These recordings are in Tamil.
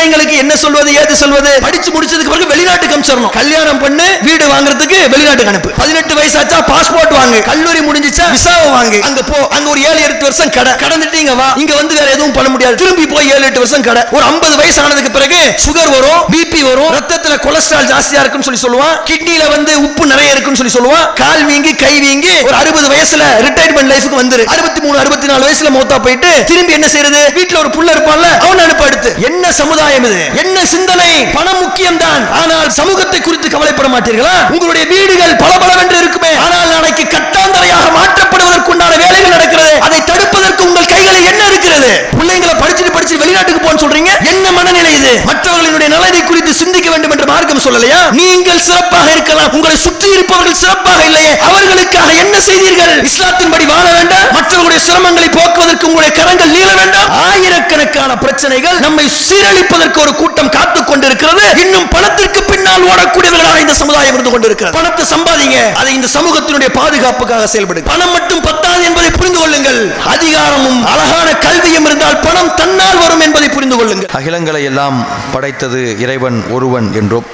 பிள்ளைங்களுக்கு என்ன சொல்வது ஏது சொல்வது? படிச்சு முடிச்சதுக்கு பிறகு வெளிநாட்டுக்கு அனுப்பிச்சிடணும். கல்யாணம் பண்ணு, வீடு வாங்குறதுக்கு வெளிநாட்டுக்கு அனுப்பு. 18 வயசாச்சா பாஸ்போர்ட் வாங்கு, கல்லூரி முடிஞ்சிச்சா விசாவை வாங்கு, அங்க போ, அங்க ஒரு 7-8 வருஷம் கடந்துட்டு இங்க வா. இங்க வந்து வேற எதுவும் பண்ண முடியாது. திரும்பி போய் 7-8 வருஷம் கடை. ஒரு 50 வயசு ஆனதுக்கு பிறகு சுகர் வரும், பிபி வரும், ரத்தத்துல கொலஸ்ட்ரால் ஜாஸ்தியா இருக்குன்னு சொல்லி சொல்லுவான், கிட்னில வந்து உப்பு நிறைய இருக்குன்னு சொல்லி சொல்லுவான், கால் வீங்கி கை வீங்கி ஒரு 60 வயசுல ரிட்டையர்மென்ட் லைஃப்க்கு வந்துரு. 63-64 வயசுல மௌத்தா போயிட்டு திரும்பி என்ன செய்யறது? வீட்டுல ஒரு புள்ள இருப்பான்ல, அவன் அனுப்ப அடுத்து. என்ன சமுதாயம் இது? என்ன சிந்தனை? பணம் முக்கியம் தான், ஆனால் சமூகத்தை குறித்து கவலைப்பட மாட்டீர்களா? உங்களுடைய வீடுகள் பலபலவென்று இருக்குமே, ஆனால் நாளைக்கு கட்டாந்தரையாக மாற்றப்படுவதற்குண்டான வேலைகள் நடக்கிறது. அதை தடுப்பதற்கு உங்கள் கைகளில் என்ன இருக்கிறது? பிள்ளைங்களை படிச்சுட்டு வெளிநாட்டுக்கு போன்னு சொல்றீங்க. என்ன மனநிலை இது? மற்றவர்களுடைய நலனை குறித்து சிந்திக்க வேண்டும் என்று மார்க்கம் சொல்லலையா? நீங்கள் சிறப்பாக இருக்கலாம், உங்களை சுற்றி இருப்பவர்கள் சிறப்பாக இல்லையே, அவர்களுக்காக என்ன செய்தீர்கள்? இஸ்லாத்தின்படி வாழ வேண்டாம், மற்றவர்களுடைய சிரமங்களை போக்குவதற்கு உங்களுடைய கரங்கள் நீள வேண்டாம். ஆயிரக்கணக்கான பிரச்சனைகள் நம்மை சீரழிப்பதற்கு ஒரு கூட்டம் காத்துக் கொண்டிருக்கிறது. இன்னும் பணத்திற்கு பின்னால் ஓடக்கூடியவர்களாக இந்த சமுதாயம் இருந்து கொண்டிருக்கிறது. பணத்தை சம்பாதிங்க, அதை இந்த சமூகத்தினுடைய பாதுகாப்புக்காக செயல்படுங்க. பணம் மட்டும் பத்தாது என்பதை புரிந்து கொள்ளுங்கள். அதிகாரமும் அழகான கல்வியும் இருந்தால் பணம் தன்னால் வரும் என்பதை புரிந்து கொள்ளுங்கள். அகிலங்களை எல்லாம் படைத்தது இறைவன் ஒருவன் என்றும்,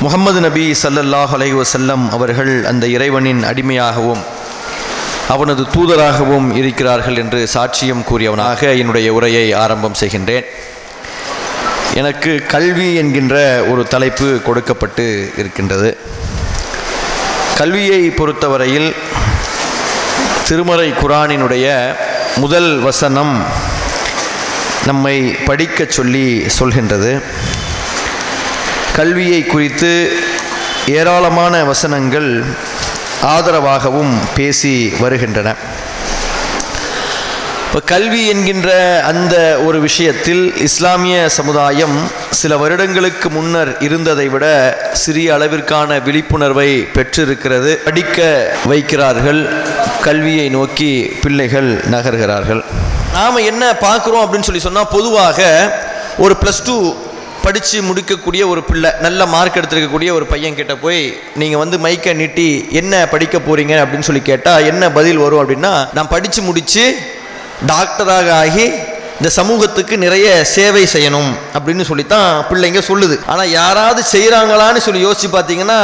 முஹம்மது நபி ஸல்லல்லாஹு அலைஹி வஸல்லம் அவர்கள் அந்த இறைவனின் அடிமையாகவும் அவனது தூதராகவும் இருக்கிறார்கள் என்று சாட்சியம் கூறியவனாக என்னுடைய உரையை ஆரம்பம் செய்கின்றேன். எனக்கு கல்வி என்கின்ற ஒரு தலைப்பு கொடுக்கப்பட்டு இருக்கின்றது. கல்வியை பொறுத்தவரையில் திருமறை குர்ஆனினுடைய முதல் வசனம் நம்மை படிக்க சொல்லி சொல்கின்றது. கல்வியை குறித்து ஏராளமான வசனங்கள் ஆதரவாகவும் பேசி வருகின்றன. இப்போ கல்வி என்கின்ற அந்த ஒரு விஷயத்தில் இஸ்லாமிய சமுதாயம் சில வருடங்களுக்கு முன்னர் இருந்ததை விட சிறிய அளவிற்கான விழிப்புணர்வை பெற்றிருக்கிறது. படிக்க வைக்கிறார்கள், கல்வியை நோக்கி பிள்ளைகள் நகர்கிறார்கள். நாம் என்ன பார்க்குறோம் அப்படின்னு சொல்லி சொன்னால், பொதுவாக ஒரு +2 படித்து முடிக்கக்கூடிய ஒரு பிள்ளை, நல்ல மார்க் எடுத்துருக்கக்கூடிய ஒரு பையன் கிட்ட போய் நீங்கள் வந்து மைக்கை நீட்டி என்ன படிக்க போகிறீங்க அப்படின்னு சொல்லி கேட்டால் என்ன பதில் வரும் அப்படின்னா, நான் படித்து முடித்து டாக்டராக ஆகி இந்த சமூகத்துக்கு நிறைய சேவை செய்யணும் அப்படின்னு சொல்லித்தான் பிள்ளைங்க சொல்லுது. ஆனால் யாராவது செய்கிறாங்களான்னு சொல்லி யோசித்து பார்த்தீங்கன்னா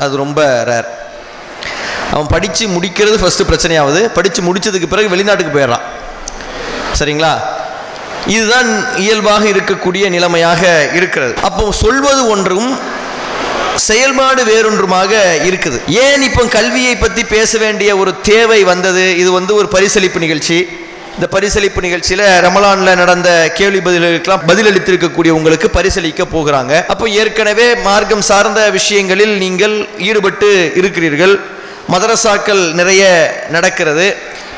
அது ரொம்ப ரேர். அவன் படித்து முடிக்கிறது ஃபஸ்ட்டு பிரச்சனையாகுது. படித்து முடித்ததுக்கு பிறகு வெளிநாட்டுக்கு போயிடுறான். சரிங்களா? இதுதான் இயல்பாக இருக்கக்கூடிய நிலைமையாக இருக்கிறது. அப்போ சொல்வது ஒன்றும் செயல்பாடு வேறொன்றுமாக இருக்குது. ஏன் இப்போ கல்வியை பற்றி பேச வேண்டிய ஒரு தேவை வந்தது? இது வந்து ஒரு பரிசளிப்பு நிகழ்ச்சி. இந்த பரிசளிப்பு நிகழ்ச்சியில் ரமலானில் நடந்த கேள்வி பதில்களுக்கெல்லாம் பதிலளித்திருக்கக்கூடிய உங்களுக்கு பரிசளிக்க போகிறாங்க. அப்போ ஏற்கனவே மார்க்கம் சார்ந்த விஷயங்களில் நீங்கள் ஈடுபட்டு இருக்கிறீர்கள். மதரசாக்கள் நிறைய நடக்கிறது.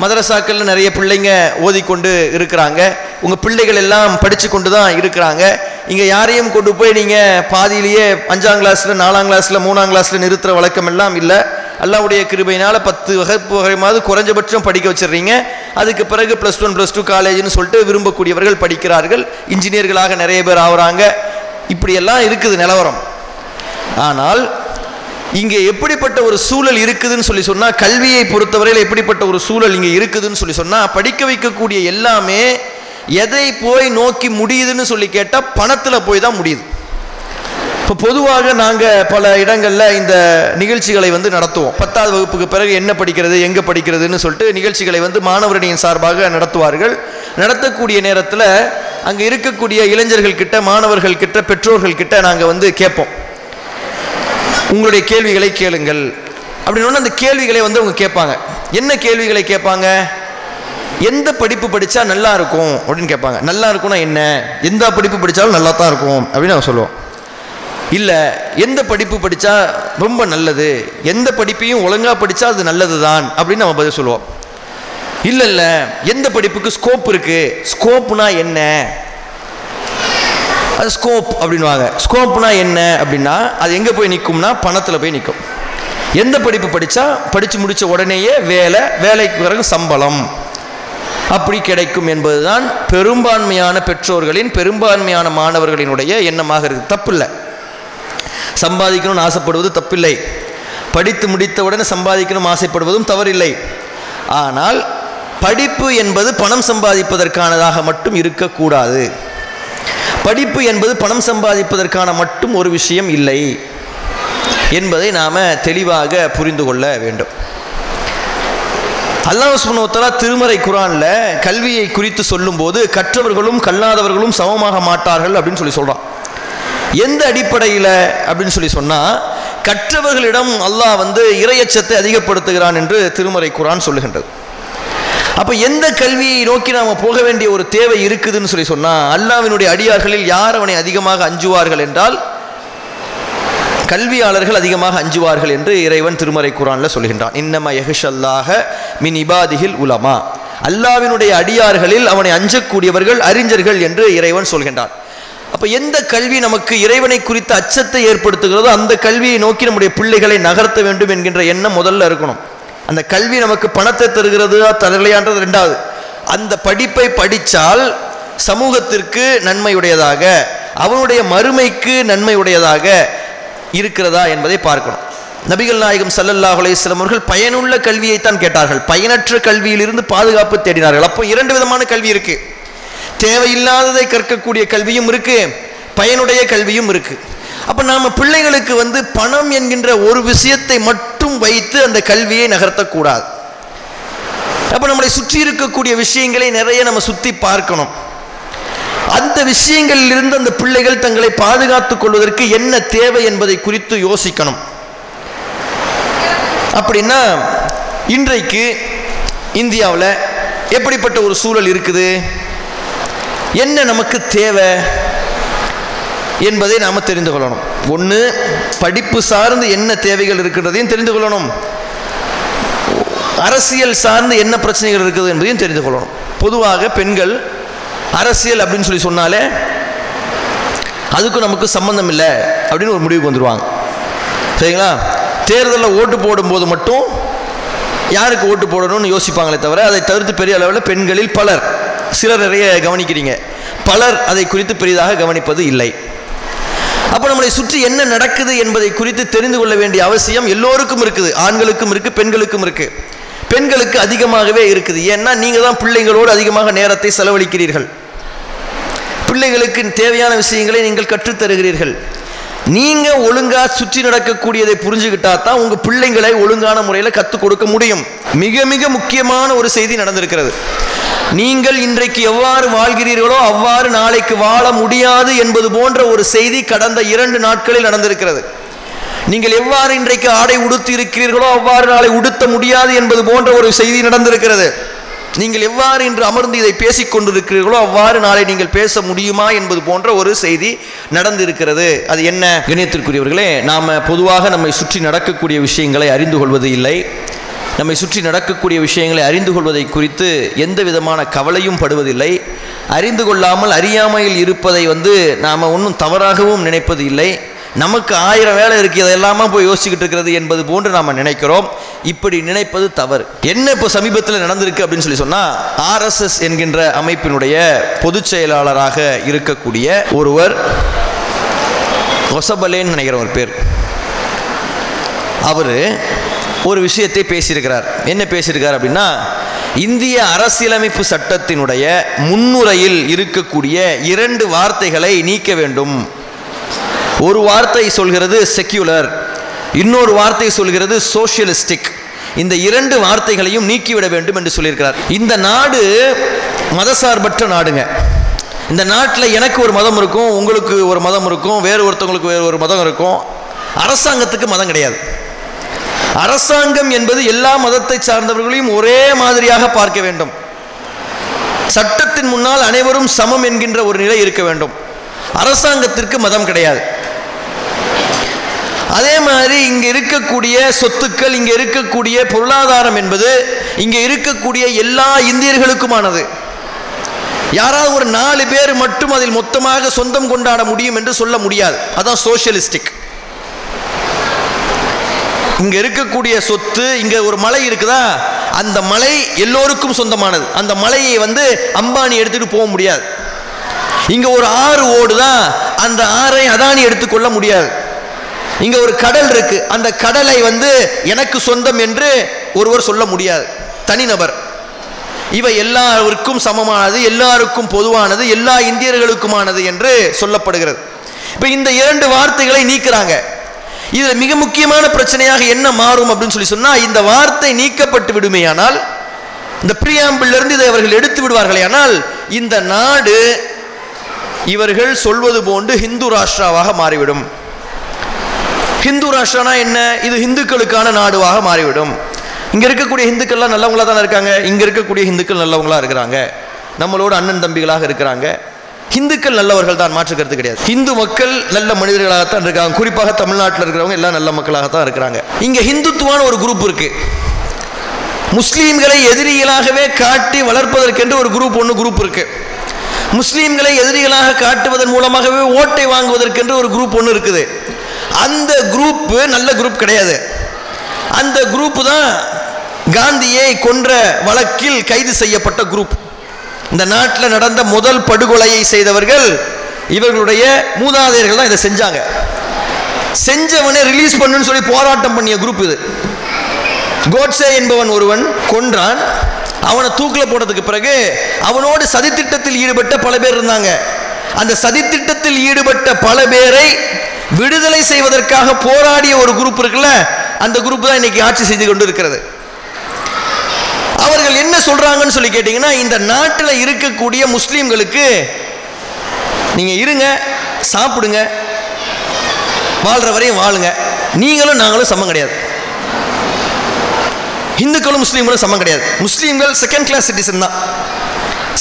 மதரசாக்கள் நிறைய பிள்ளைங்க ஓதிக்கொண்டு இருக்கிறாங்க. உங்கள் பிள்ளைகள் எல்லாம் படித்து கொண்டு தான் இருக்கிறாங்க. இங்கே யாரையும் கொண்டு போய் நீங்கள் பாதியிலேயே 5ஆம் கிளாஸில் 4ஆம் கிளாஸில் 3ஆம் கிளாஸில் நிறுத்துகிற வழக்கம் எல்லாம் இல்லை. அல்லாஹ்வுடைய கிருபையினால் 10 வகைமாவது குறைஞ்சபட்சம் படிக்க வச்சிடுறீங்க. அதுக்கு பிறகு +1 +2 காலேஜ்னு சொல்லிட்டு விரும்பக்கூடியவர்கள் படிக்கிறார்கள். இன்ஜினியர்களாக நிறைய பேர் ஆகுறாங்க. இப்படியெல்லாம் இருக்குது நிலவரம். ஆனால் இங்கே எப்படிப்பட்ட ஒரு சூழல் இருக்குதுன்னு சொல்லி சொன்னால், கல்வியை பொறுத்தவரையில் எப்படிப்பட்ட ஒரு சூழல் இங்கே இருக்குதுன்னு சொல்லி சொன்னால், படிக்க வைக்கக்கூடிய எல்லாமே எதை போய் நோக்கி முடியுதுன்னு சொல்லி கேட்டால் பணத்தில் போய் தான் முடியுது. இப்போ பொதுவாக நாங்கள் பல இடங்களில் இந்த நிகழ்ச்சிகளை வந்து நடத்துவோம். 10ஆவது வகுப்புக்கு பிறகு என்ன படிக்கிறது, எங்கே படிக்கிறதுன்னு சொல்லிட்டு நிகழ்ச்சிகளை வந்து மாணவரணியின் சார்பாக நடத்துவார்கள். நடத்தக்கூடிய நேரத்தில் அங்கே இருக்கக்கூடிய இளைஞர்கள் கிட்ட, மாணவர்கள் கிட்ட, பெற்றோர்கள் கிட்ட நாங்கள் வந்து கேட்போம், உங்களுடைய கேள்விகளை கேளுங்கள் அப்படின்னு. அந்த கேள்விகளை வந்து அவங்க கேட்பாங்க. என்ன கேள்விகளை கேட்பாங்க? எந்த படிப்பு படித்தா நல்லா இருக்கும் அப்படின்னு கேட்பாங்க. நல்லா இருக்கும்னா என்ன? எந்த படிப்பு படித்தாலும் நல்லா தான் இருக்கும் அப்படின்னு அவங்க சொல்லுவோம். இல்லை, எந்த படிப்பு படித்தா ரொம்ப நல்லது, எந்த படிப்பையும் ஒழுங்காக படித்தா அது நல்லது தான் அப்படின்னு நம்ம பதில் சொல்லுவோம். இல்லை இல்லை, எந்த படிப்புக்கு ஸ்கோப் இருக்குது, ஸ்கோப்னா என்ன, அது ஸ்கோப் அப்படின்வாங்க. ஸ்கோப்னா என்ன அப்படின்னா அது எங்கே போய் நிற்கும்னா பணத்தில் போய் நிற்கும். எந்த படிப்பு படித்தா படித்து முடித்த உடனேயே வேலை, வேலைக்கு பிறகு சம்பளம் அப்படி கிடைக்கும் என்பதுதான் பெரும்பான்மையான பெற்றோர்களின், பெரும்பான்மையான மாணவர்களினுடைய எண்ணமாக இருக்குது. தப்பில்லை, சம்பாதிக்கணும்னு ஆசைப்படுவது தப்பில்லை. படித்து முடித்த உடனே சம்பாதிக்கணும் ஆசைப்படுவதும் தவறில்லை. ஆனால் படிப்பு என்பது பணம் சம்பாதிப்பதற்கானதாக மட்டும் இருக்கக்கூடாது. படிப்பு என்பது பணம் சம்பாதிப்பதற்கான மட்டும் ஒரு விஷயம் இல்லை என்பதை நாம் தெளிவாக புரிந்து கொள்ள வேண்டும். அல்லாஹ் சுப்ஹானஹு வ தஆலா திருமறை குர்ஆனில் கல்வியை குறித்து சொல்லும்போது கற்றவர்களும் கல்லாதவர்களும் சமமாக மாட்டார்கள் அப்படின்னு சொல்கிறான். எந்த அடிப்படையில் அப்படின்னு சொன்னால், கற்றவர்களிடம் அல்லாஹ் இறையச்சத்தை அதிகப்படுத்துகிறான் என்று திருமறை குர்ஆன் சொல்லுகின்றது. அப்போ எந்த கல்வியை நோக்கி நாம் போக வேண்டிய ஒரு தேவை இருக்குதுன்னு சொன்னால், அல்லாஹ்வினுடைய அடியார்களில் யார் அவனை அதிகமாக அஞ்சுவார்கள் என்றால் கல்வியாளர்கள் அதிகமாக அஞ்சுவார்கள் என்று இறைவன் திருமறை குர்ஆனில் சொல்கின்றான். இன்னமா யஹ்ஷல்லாஹ மின் இபாதிஹில் உலமா, அல்லாஹ்வினுடைய அடியார்களில் அவனை அஞ்சக்கூடியவர்கள் அறிஞர்கள் என்று இறைவன் சொல்கின்றான். அப்போ எந்த கல்வி நமக்கு இறைவனை குறித்த அச்சத்தை ஏற்படுத்துகிறதோ அந்த கல்வியை நோக்கி நம்முடைய பிள்ளைகளை நகர்த்த வேண்டும் என்கின்ற எண்ணம் முதல்ல இருக்கணும். அந்த கல்வி நமக்கு பணத்தை தருகிறது தரலையான்றது ரெண்டாவது. அந்த படிப்பை படித்தால் சமூகத்திற்கு நன்மையுடையதாக, அவனுடைய மறுமைக்கு நன்மையுடையதாக இருக்கிறதா என்பதை பார்க்கணும். நபிகள் நாயகம் ஸல்லல்லாஹு அலைஹி வஸல்லம் அவர்கள் பயனுள்ள கல்வியைத்தான் கேட்டார்கள், பயனற்ற கல்வியிலிருந்து பாதுகாப்பு தேடினார்கள். அப்போ இரண்டு விதமான கல்வி இருக்கு. தேவையில்லாததை கற்கக்கூடிய கல்வியும் இருக்கு, பயனுடைய கல்வியும் இருக்கு. அப்போ நாம் பிள்ளைகளுக்கு பணம் என்கின்ற ஒரு விஷயத்தை மட்டும் வைத்து அந்த கல்வியை நகர்த்தக்கூடாது. அப்போ நம்மளை சுற்றி இருக்கக்கூடிய விஷயங்களை நிறைய நம்ம சுற்றி பார்க்கணும். அந்த விஷயங்களில் இருந்து அந்த பிள்ளைகள் தங்களை பாதுகாத்துக் கொள்வதற்கு என்ன தேவை என்பதை குறித்து யோசிக்கணும். அப்படின்னா இன்றைக்கு இந்தியாவில் எப்படிப்பட்ட ஒரு சூழல் இருக்குது, என்ன நமக்கு தேவை என்பதை நாம் தெரிந்து கொள்ளணும். ஒன்று, படிப்பு சார்ந்து என்ன தேவைகள் இருக்கின்றதையும் தெரிந்து கொள்ளணும், அரசியல் சார்ந்து என்ன பிரச்சனைகள் இருக்குது என்பதையும் தெரிந்து கொள்ளணும். பொதுவாக பெண்கள் அரசியல் அப்படின்னு சொன்னாலே அதுக்கும் நமக்கு சம்பந்தம் இல்லை அப்படின்னு ஒரு முடிவுக்கு வந்துடுவாங்க. சரிங்களா? தேர்தலில் ஓட்டு போடும்போது மட்டும் யாருக்கு ஓட்டு போடணும்னு யோசிப்பாங்களே தவிர அதை தவிர்த்து பெரிய அளவில் பெண்களில் பலர், சிலர் நிறைய கவனிக்கிறீங்க, பலர் அதை குறித்து பெரிதாக கவனிப்பது இல்லை. அப்போ நம்மளை சுற்றி என்ன நடக்குது என்பதை குறித்து தெரிந்து கொள்ள வேண்டிய அவசியம் எல்லோருக்கும் இருக்குது. ஆண்களுக்கும் இருக்குது, பெண்களுக்கும் இருக்குது. பெண்களுக்கு அதிகமாகவே இருக்குது. ஏன்னா நீங்கள் தான் பிள்ளைங்களோடு அதிகமாக நேரத்தை செலவழிக்கிறீர்கள், பிள்ளைகளுக்கு தேவையான விஷயங்களை நீங்கள் கற்றுத்தருகிறீர்கள். நீங்கள் ஒழுங்காக சுற்றி நடக்கக்கூடியதை புரிஞ்சுக்கிட்டா தான் உங்கள் பிள்ளைங்களை ஒழுங்கான முறையில் கற்றுக் கொடுக்க முடியும். மிக மிக முக்கியமான ஒரு செய்தி நடந்திருக்கிறது. நீங்கள் இன்றைக்கு எவ்வாறு வாழ்கிறீர்களோ அவ்வாறு நாளைக்கு வாழ முடியாது என்பது போன்ற ஒரு செய்தி கடந்த 2 நாட்களில் நடந்திருக்கிறது. நீங்கள் எவ்வாறு இன்றைக்கு ஆடை உடுத்தி இருக்கிறீர்களோ அவ்வாறு நாளை உடுத்த முடியாது என்பது போன்ற ஒரு செய்தி நடந்திருக்கிறது. நீங்கள் எவ்வாறு இன்று அமர்ந்து இதை பேசிக் கொண்டிருக்கிறீர்களோ அவ்வாறு நாளை நீங்கள் பேச முடியுமா என்பது போன்ற ஒரு செய்தி நடந்திருக்கிறது. அது என்ன? கணியத்திற்குரியவர்களே, நாம் பொதுவாக நம்மை சுற்றி நடக்கக்கூடிய விஷயங்களை அறிந்து கொள்வது இல்லை. நம்மை சுற்றி நடக்கக்கூடிய விஷயங்களை அறிந்து கொள்வதை குறித்து எந்த விதமான கவலையும் படுவதில்லை. அறிந்து கொள்ளாமல் அறியாமையில் இருப்பதை நாம் ஒன்றும் தவறாகவும் நினைப்பது இல்லை. நமக்கு 1000 வேலை இருக்குது, இதெல்லாமா போய் யோசிச்சுக்கிட்டு இருக்கிறது என்பது போன்று நாம் நினைக்கிறோம். இப்படி நினைப்பது தவறு. என்ன இப்போ சமீபத்தில் நடந்திருக்கு அப்படின்னு சொன்னால், RSS என்கின்ற அமைப்பினுடைய பொதுச் செயலாளராக இருக்கக்கூடிய ஒருவர், ஒசபலேன்னு நினைக்கிற ஒரு பேர், அவர் ஒரு விஷயத்தை பேசியிருக்கிறார். என்ன பேசியிருக்கார் அப்படின்னா, இந்திய அரசியலமைப்பு சட்டத்தினுடைய முன்னுரையில் இருக்கக்கூடிய 2 வார்த்தைகளை நீக்க வேண்டும். ஒரு வார்த்தை சொல்கிறது செக்யூலர், இன்னொரு வார்த்தை சொல்கிறது சோசியலிஸ்டிக். இந்த 2 வார்த்தைகளையும் நீக்கிவிட வேண்டும் என்று சொல்லியிருக்கிறார். இந்த நாடு மதசார்பற்ற நாடுங்க. இந்த நாட்டில் எனக்கு ஒரு மதம் இருக்கும், உங்களுக்கு ஒரு மதம் இருக்கும், வேறு ஒருத்தவங்களுக்கு வேறு ஒரு மதம் இருக்கும். அரசாங்கத்துக்கு மதம் கிடையாது. அரசாங்கம் என்பது எல்லா மதத்தை சார்ந்தவர்களையும் ஒரே மாதிரியாக பார்க்க வேண்டும். சட்டத்தின் முன்னால் அனைவரும் சமம் என்கின்ற ஒரு நிலை இருக்க வேண்டும். அரசாங்கத்திற்கு மதம் கிடையாது. அதே மாதிரி இங்க இருக்கக்கூடிய சொத்துக்கள், இங்க இருக்கக்கூடிய பொருளாதாரம் என்பது இங்க இருக்கக்கூடிய எல்லா இந்தியர்களுக்குமானது. யாராவது ஒரு 4 பேர் மட்டும் அதில் மொத்தமாக சொந்தம் கொண்டாட முடியும் என்று சொல்ல முடியாது. அதான் சோசியலிஸ்டிக். இங்க இருக்கக்கூடிய சொத்து, இங்க ஒரு மலை இருக்குதா, அந்த மலை எல்லோருக்கும் சொந்தமானது. அந்த மலையை அம்பானி எடுத்துட்டு போக முடியாது. இங்க ஒரு ஆறு ஓடுதா, அந்த ஆறை அதானி எடுத்துக்கொள்ள முடியாது. இங்க ஒரு கடல் இருக்கு, அந்த கடலை எனக்கு சொந்தம் என்று ஒருவர் சொல்ல முடியாது, தனிநபர். இவை எல்லாருக்கும் சமமானது, எல்லாருக்கும் பொதுவானது, எல்லா இந்தியர்களுக்குமானது என்று சொல்லப்படுகிறது. இப்ப இந்த 2 வார்த்தைகளை நீக்கிறாங்க. இது மிக முக்கியமான பிரச்சனையாக என்ன மாறும் அப்படின்னு சொன்னா, இந்த வார்த்தை நீக்கப்பட்டு விடுமேயானால், இந்த பிரியாம்பிள் இருந்து இதை அவர்கள் எடுத்து விடுவார்களே ஆனால், இந்த நாடு இவர்கள் சொல்வது போன்று ஹிந்து ராஷ்டிராவாக மாறிவிடும். ஹிந்து ராஷ்டிரானா என்ன? இது ஹிந்துக்களுக்கான நாடுவாக மாறிவிடும். இங்க இருக்கக்கூடிய ஹிந்துக்கள்லாம் நல்லவங்களா தானே இருக்காங்க. இங்க இருக்கக்கூடிய ஹிந்துக்கள் நல்லவங்களா இருக்கிறாங்க, நம்மளோட அண்ணன் தம்பிகளாக இருக்கிறாங்க. ஹிந்துக்கள் நல்லவர்கள் தான், மாற்று கருத்து கிடையாது. ஹிந்து மக்கள் நல்ல மனிதர்களாகத்தான் இருக்காங்க. குறிப்பாக தமிழ்நாட்டில் இருக்கிறவங்க எல்லாம் நல்ல மக்களாகத்தான் இருக்கிறாங்க. இங்க ஹிந்துத்துவான ஒரு குரூப் இருக்கு. முஸ்லீம்களை எதிரிகளாகவே காட்டி வளர்ப்பதற்கென்று ஒரு குரூப் இருக்கு. முஸ்லீம்களை எதிரிகளாக காட்டுவதன் மூலமாகவே ஓட்டை வாங்குவதற்கென்று ஒரு குரூப் ஒன்று இருக்குது. அந்த குரூப் நல்ல குரூப் கிடையாது. அந்த குரூப் தான் காந்தியை கொன்ற வழக்கில் கைது செய்யப்பட்ட குரூப். இந்த நாட்டில் நடந்த முதல் படுகொலையை செய்தவர்கள் இவர்களுடைய மூதாதையர்கள் தான் இதை செஞ்சாங்க. செஞ்சவனை ரிலீஸ் பண்ணுன்னு சொல்லி போராட்டம் பண்ணிய குரூப் இது. கோட்சே என்பவன் ஒருவன் கொன்றான். அவனை தூக்கில் போட்டதுக்கு பிறகு அவனோடு சதித்திட்டத்தில் ஈடுபட்ட பல பேர் இருந்தாங்க. அந்த சதித்திட்டத்தில் ஈடுபட்ட பல பேரை விடுதலை செய்வதற்காக போராடிய ஒரு குரூப் இருக்குல்ல, அந்த குரூப் தான் இன்னைக்கு ஆட்சி செய்து கொண்டு இருக்கிறது. அவர்கள் என்ன சொல்றாங்கன்னு சொல்லி கேட்டீங்கன்னா, இந்த நாட்டில் இருக்கக்கூடிய முஸ்லீம்களுக்கு நீங்க இருங்க, சாப்பிடுங்க, வாழ்ற வரையும் வாழுங்க, நீங்களும் நாங்களும் சமம் கிடையாது. இந்துக்களும் முஸ்லீம்களும் சமம் கிடையாது. முஸ்லீம்கள் செகண்ட் கிளாஸ் சிட்டிசன் தான்.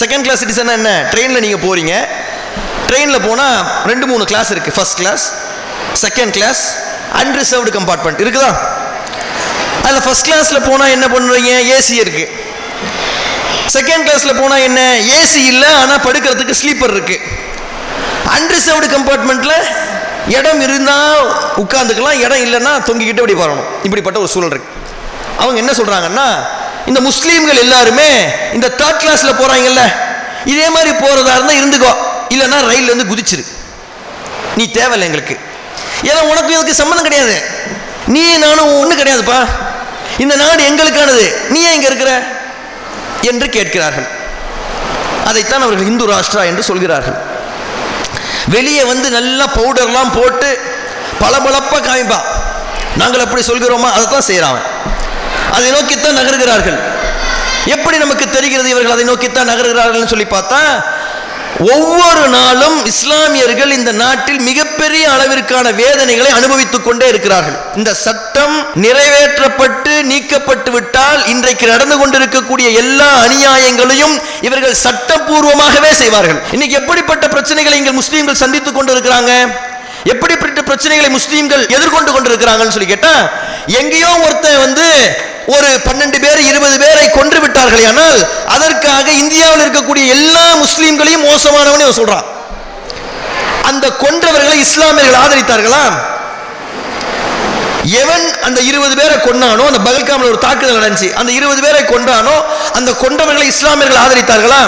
செகண்ட் கிளாஸ் சிட்டிசன் என்ன? ட்ரெயினில் நீங்கள் போறீங்க, ட்ரெயினில் போனால் 2-3 கிளாஸ் இருக்கு. First class, second class, unreserved compartment இருக்குதா? அதில் ஃபர்ஸ்ட் கிளாஸில் போனால் என்ன பண்ணுறீங்க? ஏசி இருக்கு. செகண்ட் கிளாஸில் போனால் என்ன? ஏசி இல்லை, ஆனால் படுக்கிறதுக்கு ஸ்லீப்பர் இருக்கு. அன்ரிசர்வ்டு கம்பார்ட்மெண்ட்டில் இடம் இருந்தால் உட்காந்துக்கலாம், இடம் இல்லைன்னா தொங்கிக்கிட்டு அப்படி வரணும். இப்படிப்பட்ட ஒரு சூழல் இருக்கு. அவங்க என்ன சொல்றாங்கன்னா, இந்த முஸ்லீம்கள் எல்லாருமே இந்த தேர்ட் கிளாஸ்ல போறாங்கல்ல, இதே மாதிரி போறதா இருந்தா இருந்துக்கோ, இல்லைன்னா ரயில்ல இருந்து குதிச்சிரு, நீ தேவையில்லை எங்களுக்கு, ஏன்னா உனக்கு இதுக்கு சம்பந்தம் கிடையாது, நீ நானும் ஒண்ணு கிடையாதுப்பா, இந்த நாடு எங்களுக்கானது, நீ ஏன் இங்க இருக்கிற என்று கேட்கிறார்கள். அதைத்தான் அவர்கள் இந்து ராஷ்டிரா என்று சொல்கிறார்கள். வெளியே வந்து நல்லா பவுடர்லாம் போட்டு பளபளப்பா காமிப்பா, நாங்கள் அப்படி சொல்கிறோமா? அதைத்தான் செய்யறாங்க. அதை நோக்கித்தான் நகர்கிறார்கள். எப்படி நமக்கு தெரிகிறது இவர்கள் அதை நோக்கித்தான் நகர்கிறார்கள் சொல்லி பார்த்தா, ஒவ்வொரு நாளும் இஸ்லாமியர்கள் இந்த நாட்டில் மிகப்பெரிய அளவிற்கான வேதனைகளை அனுபவித்துக் கொண்டே இருக்கிறார்கள். இந்த சட்டம் நிறைவேற்றப்பட்டு நீக்கப்பட்டு விட்டால் இன்றைக்கு நடந்து கொண்டிருக்கக்கூடிய எல்லா அநியாயங்களையும் இவர்கள் சட்டப்பூர்வமாகவே செய்வார்கள். இன்னைக்கு எப்படிப்பட்ட பிரச்சனைகளை இங்கே முஸ்லீம்கள் சந்தித்துக் கொண்டிருக்கிறாங்க, எப்படிப்பட்ட பிரச்சனைகளை முஸ்லீம்கள் எதிர்கொண்டு கொண்டிருக்கிறாங்கன்னு சொல்லி கேட்டா, எங்கேயோ ஒருத்தன் வந்து ஒரு 12 பேர் 20 பேரை கொன்று விட்டார்கள், ஆனால் அதற்காக இந்தியாவில் இருக்கக்கூடிய எல்லா முஸ்லீம்களையும் மோசமானவனே சொல்றான். அந்த கொன்றவர்களை இஸ்லாமியர்கள் ஆதரித்தார்களா? எவன் அந்த 20 பேரை கொன்னானோ, அந்த பகல்காமில் ஒரு தாக்குதல் நடந்துச்சு, அந்த 20 பேரை கொன்றானோ அந்த கொன்றவர்களை இஸ்லாமியர்கள் ஆதரித்தார்களா?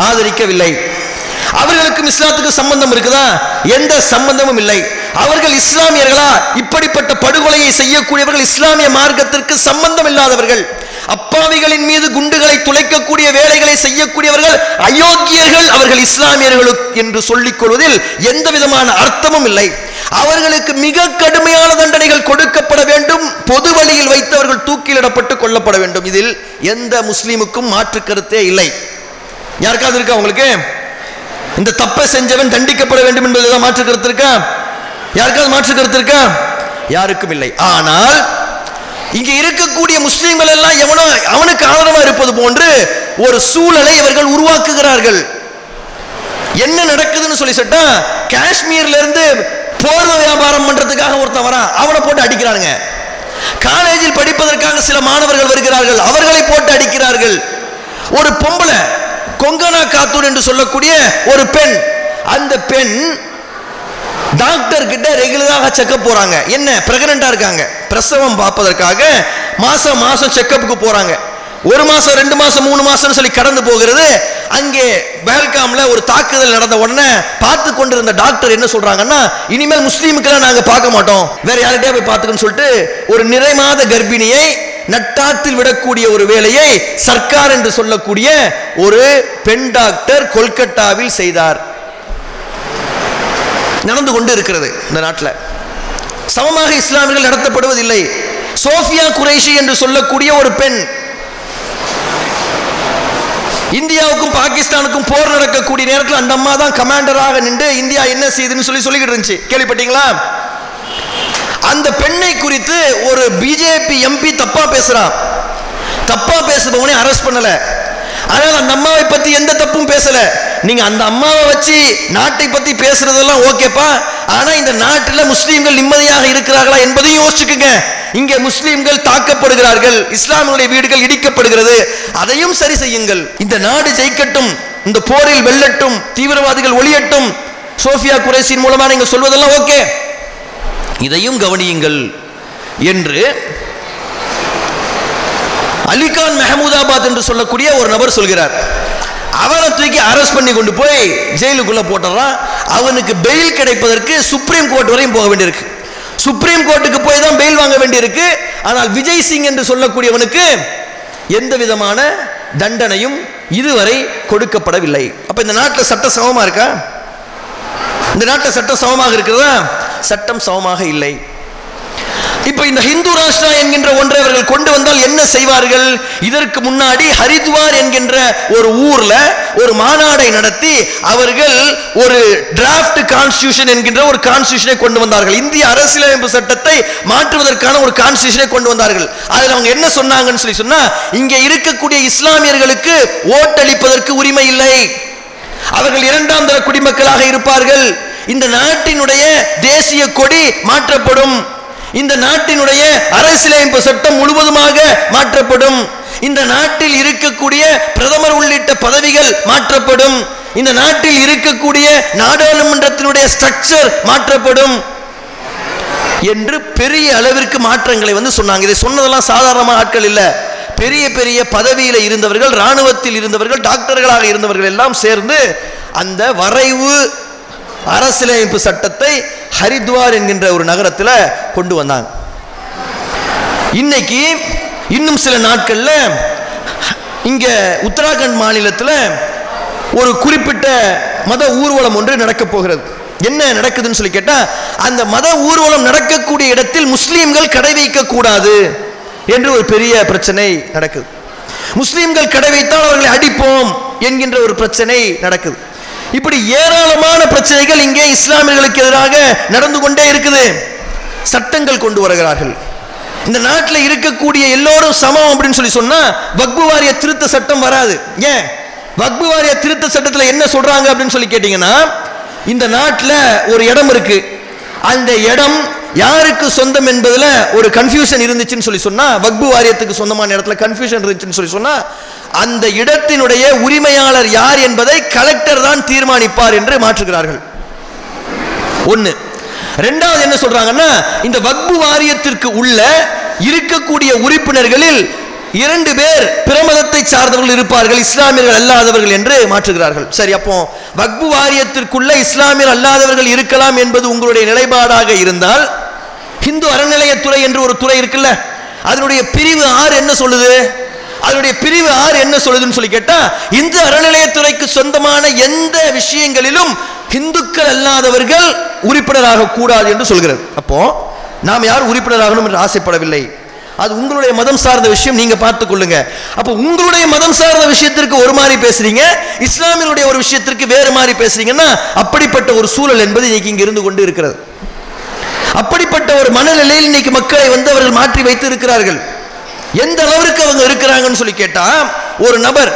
ஆதரிக்கவில்லை. அவர்களுக்கும் இஸ்லாத்துக்கு சம்பந்தம் இருக்குதா? எந்த சம்பந்தமும் இல்லை. அவர்கள் இஸ்லாமியர்களா? இப்படிப்பட்ட படுகொலையை செய்யக்கூடியவர்கள் இஸ்லாமிய மார்க்கத்திற்கு சம்பந்தம் இல்லாதவர்கள், அப்பாவிகளின் மீது குண்டுகளை துளைக்கக்கூடிய வேலைகளை செய்யக்கூடியவர்கள் அயோக்கியர்கள். அவர்கள் இஸ்லாமியர்கள் என்று சொல்லிக் கொள்வதில் எந்த விதமான அர்த்தமும் இல்லை. அவர்களுக்கு மிக கடுமையான தண்டனைகள் கொடுக்கப்பட வேண்டும், பொது வழியில் வைத்து அவர்கள் தூக்கிலிடப்பட்டு கொல்லப்பட வேண்டும். இதில் எந்த முஸ்லீமுக்கும் மாற்று கருத்தே இல்லை. யாருக்காவது இருக்கா உங்களுக்கு? இந்த தப்பை செஞ்சவன் தண்டிக்கப்பட வேண்டும் என்பதுதான் மாற்று கருத்து இருக்கா? யாருக்காவது மாற்று கருத்து இருக்கா? யாருக்கும் இல்லை. ஆனால் இங்க இருக்கக்கூடிய முஸ்லீம்கள் எல்லாம் எவனோ அவனுக்கு ஆதரவா இருப்பது போன்று ஒரு சூழலை இவர்கள் உருவாக்குகிறார்கள். என்ன நடக்குதுன்னு சொல்லி சொன்னா, காஷ்மீர்ல இருந்து போர்வை வியாபாரம் பண்றதுக்காக ஒருத்தன் வரான், அவனை போட்டு அடிக்கிறாங்க. காலேஜில் படிப்பதற்காக சில மாணவர்கள் வருகிறார்கள், அவர்களை போட்டு அடிக்கிறார்கள். ஒரு பொம்பளை கொங்கனா காத்தூர் என்று சொல்லக்கூடிய ஒரு பெண், அந்த பெண் டாக்டர் கிட்ட ரெகுலராக செக்கப் போறாங்க. என்ன, பிரெக்னண்டா இருக்காங்க, பிரசவம் பார்ப்பதற்காக மாசம் மாசம் செக்கப்புக்கு போறாங்க. 1 மாசம் 2 மாசம் 3 மாசம் சொல்லி கடந்து போகிறது. அங்கே பெஹல்காம்ல ஒரு தாக்குதல் நடந்த உடனே பார்த்து கொண்டிருந்த டாக்டர் என்ன சொல்றாங்கன்னா, இனிமேல் முஸ்லீமுக்கெல்லாம் நாங்க பார்க்க மாட்டோம், வேற யார்கிட்டயா போய் பார்த்துக்கன்னு சொல்லிட்டு ஒரு நிறைமாத கர்ப்பிணியை நட்டாத்தில் விடக்கூடிய ஒரு வேலையை சர்க்கார் என்று சொல்லக்கூடிய ஒரு பெண் டாக்டர் கொல்கத்தாவில் செய்தார். நடந்து கொண்டு இருக்கிறது இந்த நாட்டில். சமமாக இஸ்லாமியர்கள் நடத்தப்படுவதில்லை. சோஃபியா குரேஷி என்று சொல்லக்கூடிய ஒரு பெண், இந்தியாவுக்கும் பாகிஸ்தானுக்கும் போர் நடக்கக்கூடிய நேரத்தில் அந்த அம்மா தான் கமாண்டராக நின்று இந்தியா என்ன செய்யுதுன்னு சொல்லிக்கிட்டு இருந்துச்சு. கேள்விப்பட்டீங்களா? அந்த பெண்ணை குறித்து ஒரு பிஜேபி எம்பி தப்பா பேசுறான். தப்பா பேசுபவனே அரெஸ்ட் பண்ணல. ஆனால் அந்த அம்மாவை பத்தி எந்த தப்பும் பேசல. நீங்க அந்த அம்மாவை வச்சு நாட்டை பத்தி பேசுறதெல்லாம் ஓகேப்பா, ஆனா இந்த நாட்டில் முஸ்லீம்கள் நிம்மதியாக இருக்கிறார்களா என்பதையும் யோசிச்சுக்குங்க. இங்கே முஸ்லீம்கள் தாக்கப்படுகிறார்கள், இஸ்லாமிய வீடுகள் இடிக்கப்படுகிறது, அதையும் சரி செய்யுங்கள். இந்த நாடு ஜெயிக்கட்டும், இந்த போரில் வெல்லட்டும், தீவிரவாதிகள் ஒளியட்டும், சோஃபியா குரேஷின் மூலமா நீங்க சொல்வதெல்லாம் ஓகே, இதையும் கவனியுங்கள் என்று அலிகான் மெஹமூதாபாத் என்று சொல்லக்கூடிய ஒரு நபர் சொல்கிறார். அவனை தூக்கி அரெஸ்ட் பண்ணி கொண்டு போய் ஜெயிலுக்குள்ள போட்டுறான். அவனுக்கு பெயில் கிடைப்பதற்கு சுப்ரீம் கோர்ட் வரையும் போக வேண்டியிருக்கு. சுப்ரீம் கோர்ட்டுக்கு போய் தான் பெயில் வாங்க வேண்டியிருக்கு. ஆனால் விஜய் சிங் என்று சொல்லக்கூடியவனுக்கு எந்த விதமான தண்டனையும் இதுவரை கொடுக்கப்படவில்லை. அப்ப இந்த நாட்டில் சட்டம் சமமா இருக்கா? இந்த நாட்டில் சட்டம் சமமாக இருக்கிறதா? சட்டம் சமமாக இல்லை. இப்ப இந்த ஹிந்து ராஷ்டிரா என்கின்ற ஒன்றை அவர்கள் கொண்டு வந்தால் என்ன செய்வார்கள்? இதற்கு முன்னாடி ஹரித்வார் என்கின்ற ஒரு ஊர்ல ஒரு மாநாடை நடத்தி அவர்கள் ஒரு டிராஃப்ட் கான்ஸ்டிடியூஷன் என்கின்ற ஒரு கான்ஸ்டிடியூஷனை கொண்டு வந்தார்கள். இந்திய அரசியலமைப்பு சட்டத்தை மாற்றுவதற்கான ஒரு கான்ஸ்டிடியூஷனை கொண்டு வந்தார்கள். அதில் அவங்க என்ன சொன்னாங்கன்னு சொன்னா, இங்கே இருக்கக்கூடிய இஸ்லாமியர்களுக்கு ஓட்டளிப்பதற்கு உரிமை இல்லை, அவர்கள் இரண்டாம் தர குடிமக்களாக இருப்பார்கள், இந்த நாட்டினுடைய தேசிய கொடி மாற்றப்படும், இந்த நாட்டினுடைய அரசியலமைப்பு சட்டம் முழுவதுமாக மாற்றப்படும், இந்த நாட்டில் இருக்கக்கூடிய பிரதமர் உள்ளிட்ட பதவிகள் மாற்றப்படும், இந்த நாட்டில் இருக்கக்கூடிய நாடாளுமன்றத்தினுடைய ஸ்ட்ரக்சர் மாற்றப்படும் என்று பெரிய அளவிற்கு மாற்றங்களை சொன்னாங்க. இதை சொன்னதெல்லாம் சாதாரண ஆட்கள் இல்ல, பெரிய பெரிய பதவியில் இருந்தவர்கள், ராணுவத்தில் இருந்தவர்கள், டாக்டர்களாக இருந்தவர்கள் எல்லாம் சேர்ந்து அந்த வரைவு அரசியலமைப்பு சட்டத்தை ஹரித்வார் என்கின்ற ஒரு நகரத்தில் கொண்டு வந்தாங்க. இன்னைக்கு இன்னும் சில நாட்கள்ல இங்க உத்தராகண்ட் மாநிலத்தில் ஒரு குறிப்பிட்ட மத ஊர்வலம் ஒன்று நடக்க போகிறது. என்ன நடக்குதுன்னு சொல்லி கேட்டா, அந்த மத ஊர்வலம் நடக்கக்கூடிய இடத்தில் முஸ்லீம்கள் கடை வைக்க கூடாது என்று ஒரு பெரிய பிரச்சனை நடக்குது. முஸ்லீம்கள் கடை வைத்தால் அவர்களை அடிப்போம் என்கின்ற ஒரு பிரச்சனை நடக்குது. இப்படி ஏராளமான பிரச்சனைகள் இங்கே இஸ்லாமியர்களுக்கு எதிராக நடந்து கொண்டே இருக்குது. சட்டங்கள் கொண்டு வருகிறார்கள். இந்த நாட்டில் இருக்கக்கூடிய எல்லோரும் சமம் அப்படின்னு சொன்னா வக்பு வாரிய திருத்த சட்டம் வராது. ஏன்? வக்பு வாரிய திருத்த சட்டத்தில் என்ன சொல்றாங்க அப்படின்னு சொல்லி கேட்டீங்கன்னா, இந்த நாட்டில் ஒரு இடம் இருக்கு, அந்த இடம் யாருக்கு சொந்தம் என்பதுல ஒரு கன்ஃபியூஷன் இருந்துச்சுன்னு சொல்லி சொன்னா, வக்பு வாரியத்துக்கு சொந்தமான இடத்துல கன்ஃபியூஷன் இருந்துச்சுன்னு சொல்லி சொன்னா, அந்த இடத்தினுடைய உரிமையாளர் யார் என்பதை கலெக்டர் தான் தீர்மானிப்பார் என்று மாற்றுகிறார்கள். ஒன்னு. ரெண்டாவது என்ன சொல்றாங்கன்னா, இந்த வக்பு வாரியத்திற்கு உள்ள இருக்கக்கூடிய உறுப்பினர்களில் 2 பேர் பிரமதத்தை சார்ந்தவர்கள் இருப்பார்கள், இஸ்லாமியர்கள் அல்லாதவர்கள் என்று மாற்றுகிறார்கள். சரி, அப்போ வக்பு வாரியத்திற்குள்ள இஸ்லாமியர் அல்லாதவர்கள் இருக்கலாம் என்பது உங்களுடைய நிலைப்பாடாக இருந்தால், இந்து அறநிலையத்துறை என்று ஒரு துறை இருக்குல்ல, அதனுடைய பிரிவு 6 என்ன சொல்லுது? அதனுடைய பிரிவு 6 என்ன சொல்லுதுன்னு சொல்லி கேட்டா, இந்து அறநிலையத்துறைக்கு சொந்தமான எந்த விஷயங்களிலும் இந்துக்கள் அல்லாதவர்கள் உறுப்பினராக கூடாது என்று சொல்கிறது. அப்போ நாம் யார் உறுப்பினராகணும் என்று ஆசைப்படவில்லை, அது உங்களுடைய மதம் சார்ந்த விஷயம், நீங்க பார்த்துக் கொள்ளுங்க. அப்போ உங்களுடைய மதம் சார்ந்த விஷயத்திற்கு ஒரு மாதிரி பேசுறீங்க, இஸ்லாமியனுடைய ஒரு விஷயத்திற்கு வேறு மாதிரி பேசுறீங்கன்னா, அப்படிப்பட்ட ஒரு சூழல் என்பது இன்னைக்கு இங்க இருந்து கொண்டு இருக்கிறது. அப்படிப்பட்ட ஒரு மனநிலையில் இன்னைக்கு மக்களை அவர்கள் மாற்றி வைத்து இருக்கிறார்கள். எந்த அளவிற்கு அவங்க இருக்கிறாங்கன்னு சொல்லி கேட்டா, ஒரு நபர்,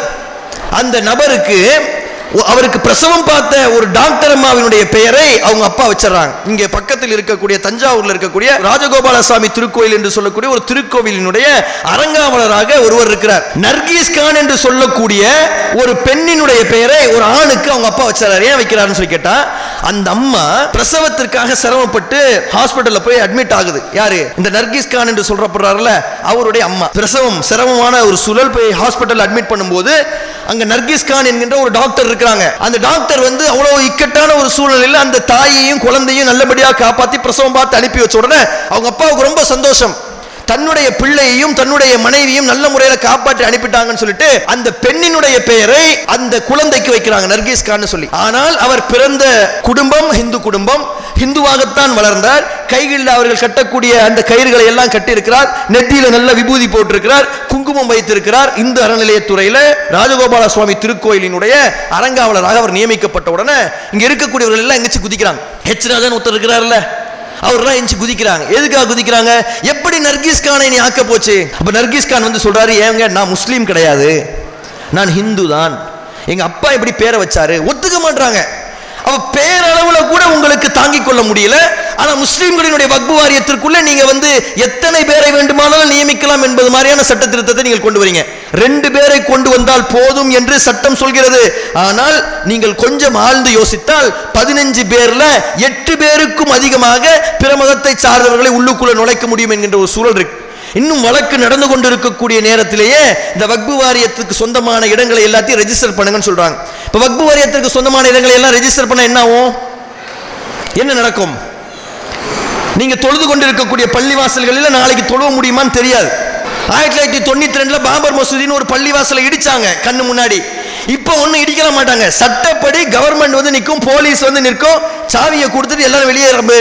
அந்த நபருக்கு அவருக்கு பிரசவம் பார்த்த ஒரு டாக்டர் அம்மாவினுடைய பெயரை அவங்க அப்பா வச்சிடறாங்க. இங்க பக்கத்தில் இருக்கக்கூடிய தஞ்சாவூர்ல இருக்கக்கூடிய ராஜகோபாலசாமி திருக்கோயில் என்று சொல்லக்கூடிய ஒரு திருக்கோவிலினுடைய அரங்காவலராக ஒருவர் இருக்கிறார். நர்கீஸ் கான் என்று சொல்லக்கூடிய ஒரு பெண்ணினுடைய பெயரை ஒரு ஆணுக்கு அவங்க அப்பா வச்சாரு. ஏன் வைக்கிறாருன்னு சொல்லி கேட்டா, அந்த அம்மா பிரசவத்திற்காக சிரமப்பட்டு ஹாஸ்பிட்டல்ல போய் அட்மிட் ஆகுது. யாரு? இந்த நர்கீஸ் கான் என்று சொல்றப்படுறாருல, அவருடைய அம்மா. பிரசவம் சிரமமான ஒரு சூழல், போய் ஹாஸ்பிட்டல் அட்மிட் பண்ணும்போது அங்க நர்கீஸ் கான் என்கின்ற ஒரு டாக்டர் இருக்காங்க. அந்த டாக்டர் அவ்வளவு இக்கட்டான ஒரு சூழ்நிலையில் அந்த தாயையும் குழந்தையும் நல்லபடியாக காப்பாத்தி பிரசவம் பார்த்து அனுப்பி வச்ச உடனே அவங்க அப்பாவுக்கு ரொம்ப சந்தோஷம். தன்னுடைய பிள்ளையையும் தன்னுடைய மனைவியும் நல்ல முறையில் காப்பாற்றி அனுப்பிட்டாங்கன்னு சொல்லிட்டு அந்த பெண்ணினுடைய பெயரை அந்த குழந்தைக்கு வைக்கிறாங்க, நர்கீஸ் கான் சொல்லி. ஆனால் அவர் பிறந்த குடும்பம் இந்து குடும்பம், இந்துவாகத்தான் வளர்ந்தார். கைகளில் அவர்கள் கட்டக்கூடிய அந்த கயிறுகளை எல்லாம் கட்டி இருக்கிறார், நெற்றியில நல்ல விபூதி போட்டிருக்கிறார், குங்குமம் வைத்திருக்கிறார். இந்து அறநிலையத்துறையில ராஜகோபால சுவாமி திருக்கோயிலினுடைய அரங்காவலராக அவர் நியமிக்கப்பட்ட உடனே இங்க இருக்கக்கூடியவர்கள் எல்லாம் எங்கச்சு குதிக்கிறாங்க. ஹெச்ராஜன் ஒருத்தர் இருக்கிறார்ல, அவர்லாம் எஞ்சி குதிக்கிறாங்க. எதுக்காக குதிக்கிறாங்க? எப்படி நர்கீஸ் கானை நீ ஆக்க போச்சு? அப்ப நர்கீஸ் கான் வந்து சொல்றாரு, ஏங்க நான் முஸ்லீம் கிடையாது, நான் ஹிந்து தான், எங்க அப்பா எப்படி பேரை வச்சாரு. ஒத்துக்க மாட்டாங்க. அவ பேரளவுல கூட உங்களுக்கு தாங்கிக் கொள்ள முடியல. ஆனா முஸ்லிம்களினுடைய வக்பு வாரியத்திற்குள்ள நீங்க வந்து எத்தனை பேரை வேண்டுமானாலும் நியமிக்கலாம் என்பது மாதிரியான சட்ட திருத்தத்தை நீங்கள் கொண்டு வரீங்க. 2 பேரை கொண்டு வந்தால் போதும் என்று சட்டம் சொல்கிறது. ஆனால் நீங்கள் கொஞ்சம் ஆழ்ந்து யோசித்தால் 15 பேர்ல 8 பேருக்கும் அதிகமாக பிற மதத்தை சார்ந்தவர்களை உள்ளுக்குள்ள நுழைக்க முடியும் என்கின்ற ஒரு சூழல் இருக்கு. இன்னும் வழக்கு நடந்து கொண்டிருக்கக்கூடிய நேரத்திலேயே இந்த வக்பு வாரியத்துக்கு சொந்தமான இடங்களை எல்லாத்தையும் ரெஜிஸ்டர் பண்ணுங்கன்னு சொல்றாங்க. இப்ப வக்பு வாரியத்திற்கு சொந்தமான இடங்களை எல்லாம் ரெஜிஸ்டர் பண்ண என்ன ஆகும்? என்ன நடக்கும்? நீங்க தொழுது கொண்டிருக்கக்கூடிய பள்ளிவாசல்களில் நாளைக்கு தொழுவ முடியுமான்னு தெரியாது. 1992 பாபர் மசூதின்னு ஒரு பள்ளிவாசலை இடிச்சாங்க கண்ணு முன்னாடி. இப்ப ஒண்ணு இடிக்கல மாட்டாங்க. சட்டப்படி கவர்மெண்ட் வந்து நிற்கும், போலீஸ் வந்து நிற்கும், சாவியை கொடுத்துட்டு எல்லாரும் வெளியே ரம்பு